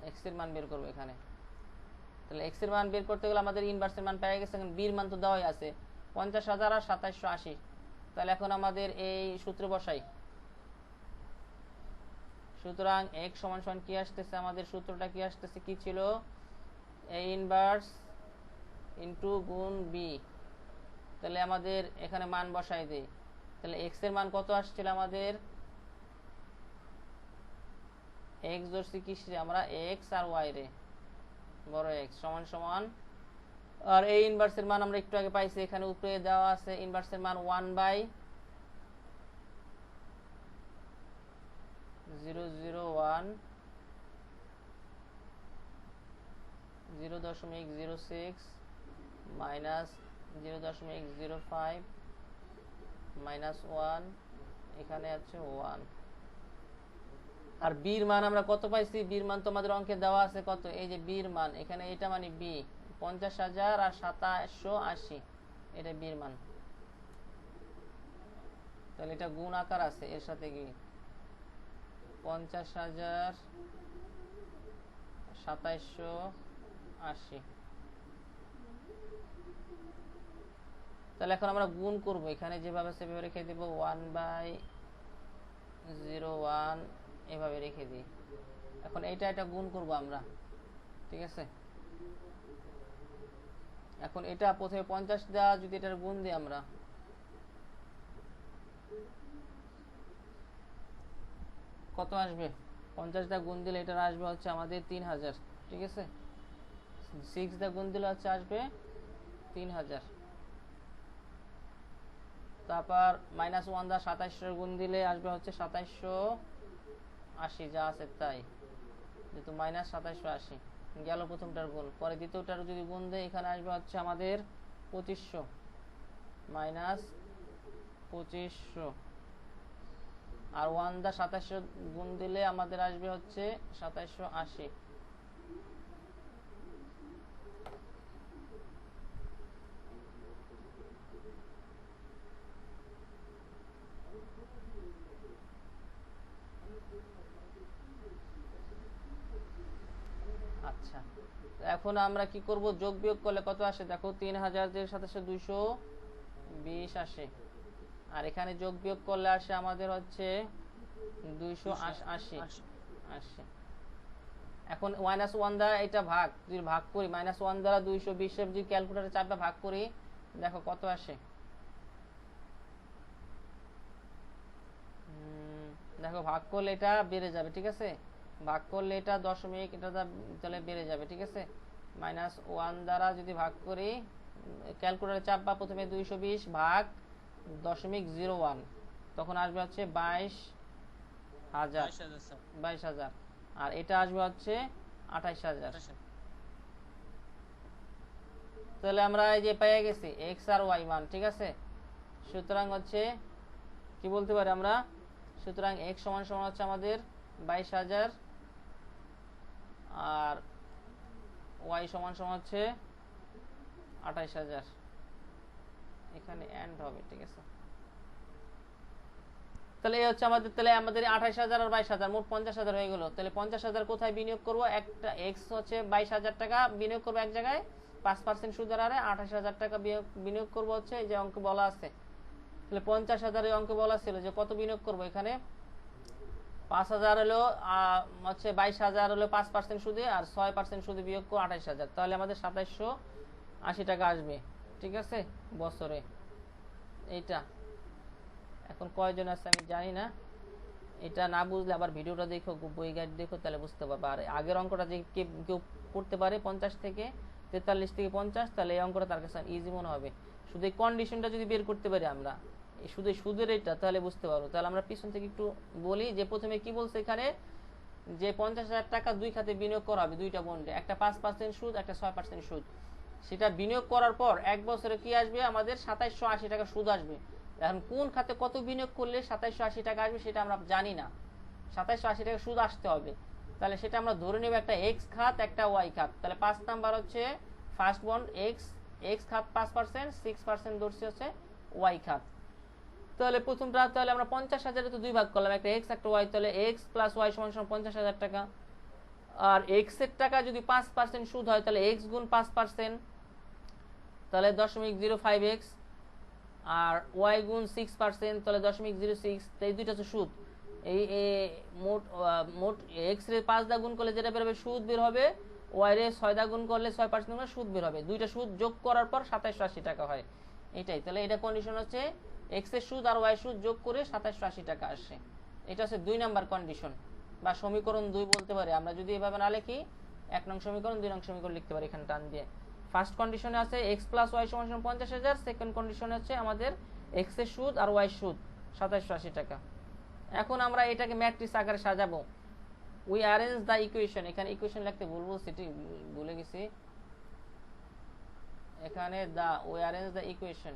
Speaker 1: এক্স এর মান বের করব এখানে। তাহলে এক্স এর মান বের করতে গেলে আমাদের ইনভার্সের মান পেয়ে গেছে, এখন বির মান তো দেওয়াই আছে 50,000 আর 2780। তাহলে এখন আমাদের এই সূত্রে বসাই, সুতরাং x সমান সমান কি আসতেছে, আমাদের সূত্রটা কি আসতেছে, কি ছিল, a ইনভার্স ইনটু গুণ b। তাহলে আমাদের এখানে মান বসাই দেই। তাহলে x এর মান কত আসছিল আমাদের, x ধরছি কিসে আমরা, x আর y রে, বড় x সমান সমান, আর এই ইনভার্সের মান আমরা একটু আগে পাইছি, এখানে উপরে দেওয়া আছে ইনভার্সের মান 1/001 0.06 মাইনাস 0.05 মাইনাস 1, এখানে আছে 1। আর বির মান আমরা কত পাইছি, বির মান তোমাদের অঙ্কে দেওয়া আছে কত, এই যে বির মান এখানে, এটা মানে বি 50,000 আর 2780, এটা বির মান। তাহলে এটা গুণ আকার আছে এর সাথে, কি 50,000 2780। তাহলে এখন আমরা গুণ করব, এখানে যেভাবে সেভাবে রেখে দেব 1/01 এভাবে রেখে দিই। এখন এটা গুণ করব আমরা, ঠিক আছে। এখন এটা প্রথমে 50 দেওয়া, যদি এটার গুণ দিই আমরা, কত আসবে, 50 দা গুণ দিলে এটা আসবে হচ্ছে আমাদের 3000, ঠিক আছে। 6 দা গুণ দিলে হচ্ছে আসবে 3000। তারপর মাইনাস 1 দা 2700 গুণ দিলে আসবে হচ্ছে 2780, যা আছে তাই, যেহেতু মাইনাস 2780 গেল প্রথমটার গুণ। পরে দ্বিতীয়টার যদি গুণ দেয়, এখানে আসবে হচ্ছে আমাদের 2500 মাইনাস 2500, আর 1 দা 2700 গুণ দিলে আমাদের আসবে হচ্ছে 2780। আচ্ছা, এখন আমরা কি করব, যোগ বিয়োগ করলে কত আসে দেখো, 3000 এর সাথে 220 আসে, আর এখানে যোগ বিয়োগ করলে আসে আমাদের হচ্ছে 280 আসে। এখন -1 দ্বারা এটা ভাগ, যদি ভাগ করি -1 দ্বারা 220 এর যদি ক্যালকুলেটরে চাপটা ভাগ করি, দেখো কত আসে, দেখো ভাগ করলে এটা বেড়ে যাবে, ঠিক আছে। ভাগ করলে এটা দশমিক, এটা তাহলে বেড়ে যাবে, ঠিক আছে। -1 দ্বারা যদি ভাগ করি, ক্যালকুলেটরে চাপবা প্রথমে 220 ভাগ 0.01, তখন আসবে হচ্ছে 22,000, আর এটা আসবে হচ্ছে 28,000। তাহলে আমরা এই যে পেয়ে গেছি x আর y মান, ঠিক আছে। সুতরাং হচ্ছে কি বলতে পারি আমরা, সুতরাং x সমান সমান হচ্ছে আমাদের 22,000, আর y সমান সমান হচ্ছে 28,000, এখানে এন্ড হবে, ঠিক আছে। তাহলে এই হচ্ছে আমাদের, তাহলে আমাদের 28,000 আর 22,000 মোট 50,000 হয়ে গেল। তাহলে 50,000 কোথায় বিনিয়োগ করব, একটা x হচ্ছে 22,000 টাকা বিনিয়োগ করব এক জায়গায় 5% সুদের হারে, 28,000 টাকা বিনিয়োগ করব হচ্ছে এই যে অঙ্ক বলা আছে। তাহলে 50,000 এর অঙ্ক বলা ছিল যে কত বিনিয়োগ করব, এখানে 5,000 হলো হচ্ছে 22,000 হলো 5% সুদে, আর 6% সুদে বিয়োগ করে 28,000, তাহলে আমাদের 2780 টাকা আসবে, ঠিক আছে, বছরে। এইটা এখন কয়জন আছে আমি জানি না, এটা না বুঝলে আবার ভিডিওটা দেখো, বই গাইড দেখো, তাহলে বুঝতে পারবে। আর আগের অঙ্কটা যে কেউ করতে পারে 50 থেকে 43 থেকে 50, তাহলে এই অঙ্কটা তার কাছে ইজি মনে হবে। শুধু এই কন্ডিশনটা যদি বের করতে পারি আমরা, শুধু সুদের এটা, তাহলে বুঝতে পারবো। তাহলে আমরা পিছন থেকে একটু বলি, যে প্রথমে কি বলছে এখানে, যে 50,000 টাকা দুই খাতে বিনিয়োগ করা হবে, দুইটা বন্ডে, একটা 5% সুদ, একটা 6% সুদ। সেটা বিনিয়োগ করার পর এক বছরে কি আসবে আমাদের, 2780 টাকা সুদ আসবে। এখন কোন খাতে কত বিনিয়োগ করলে 2780 টাকা আসবে সেটা আমরা জানি না, 2780 টাকা সুদ আসতে হবে। তাহলে সেটা আমরা ধরে নেব একটা এক্স খাত, একটা ওয়াই খাত। তাহলে 5 নাম্বার হচ্ছে ফার্স্ট বন্ড এক্স খাত 5%, 6% ধরছি হচ্ছে ওয়াই খাত। তাহলে প্রথমটা, তাহলে আমরা 50,000 তো দুই ভাগ করলাম, একটা এক্স একটা ওয়াই, তাহলে এক্স প্লাস ওয়াই সমান 50,000 টাকা। আর এক্স এর টাকা যদি 5% সুদ হয়, তাহলে এক্স গুণ 5%, তাহলে 0.05x, আর ওয়াই গুণ 6%, তাহলে 0.06, এই দুইটা হচ্ছে সুদ। এই মোট মোট এক্স রে 5 দা গুণ করলে যেটা বের হবে সুদ বের হবে, ওয়াই রে 6 দা গুণ করলে 6% সুদ বের হবে। দুইটা সুদ যোগ করার পর 2780 টাকা হয়। এটাই তাহলে এটা কন্ডিশন হচ্ছে এক্স এর সুদ আর ওয়াই সুদ যোগ করে 2780 টাকা আসে। এটা হচ্ছে 2 নাম্বার কন্ডিশন বা সমীকরণ 2 বলতে পারি আমরা। যদি এভাবে না লিখি 1 নং সমীকরণ 2 নং সমীকরণ লিখতে পারি এখানে টান দিয়ে। ফার্স্ট কন্ডিশনে আছে x + y = 50000, সেকেন্ড কন্ডিশনে হচ্ছে আমাদের x এর সুদ আর y সুদ 2780 টাকা। এখন আমরা এটাকে ম্যাট্রিক্স আকারে সাজাবো। উই অ্যারেঞ্জ দা ইকুয়েশন, এখানে ইকুয়েশন লিখতে ভুলে গেছি। এখানে we arrange the equation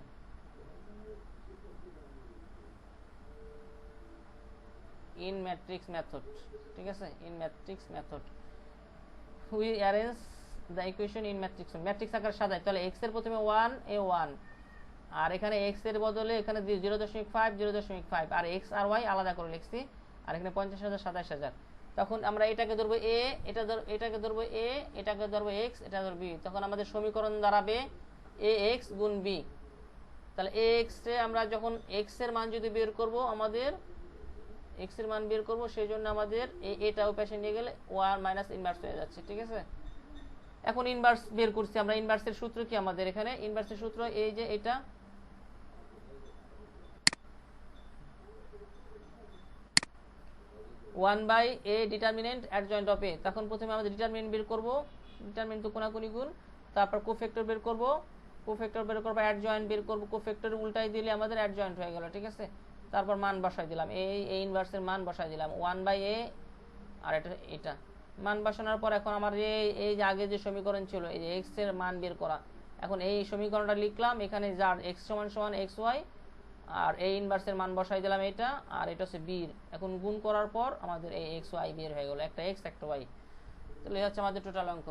Speaker 1: in matrix method, ঠিক আছে, in matrix method we arrange the equation in matrix, matrix আকারে সাজাই। তাহলে x এর প্রথমে 1 এ 1, আর এখানে x এর বদলে এখানে 0.5 0.5, আর x আর y আলাদা করে লিখছি, আর এখানে 50000 27000। তখন আমরা এটাকে ধরবো a, এটাকে ধরবো a, এটাকে ধরবো x, এটা ধরবো b। তখন আমাদের সমীকরণ দাঁড়াবে ax গুণ b। তাহলে ax এ আমরা যখন x এর মান যদি বের করব, আমাদের x এর মান বের করব, সেই জন্য আমাদের এটা ওই পাশে নিয়ে গেলে 1 মাইনাস ইনভার্স হয়ে যাচ্ছে, ঠিক আছে। এখন ইনভার্স বের করছি আমরা। ইনভার্সের সূত্র কি আমাদের এখানে? ইনভার্সের সূত্র এই যে এটা 1/a determinant adjoint of a। তখন প্রথমে আমাদের ডিটারমিনেন্ট বের করব, ডিটারমিনেন্ট তো কোনাকুনি গুণ, তারপর কোফ্যাক্টর বের করব, কোফ্যাক্টর বের করব, অ্যাডজয়েন্ট বের করব, কোফ্যাক্টর উল্টাই দিলে আমাদের অ্যাডজয়েন্ট হয়ে গেল, ঠিক আছে। তারপর মান বসাই দিলাম, এই ইনভার্সের মান বসাই দিলাম 1/a, আর এটা মান বসানোর পর এখন আমার এই যে আগে যে সমীকরণ ছিল এই যে x এর মান বের করা, এখন এই সমীকরণটা লিখলাম। এখানে যার x = xy, আর এই ইনভার্সের মান বসাই দিলাম এটা, আর এটা হচ্ছে b। এখন গুণ করার পর আমাদের এই xy বের হয়ে গেল, একটা x একটা y। তাহলে এই হচ্ছে আমাদের টোটাল অঙ্ক।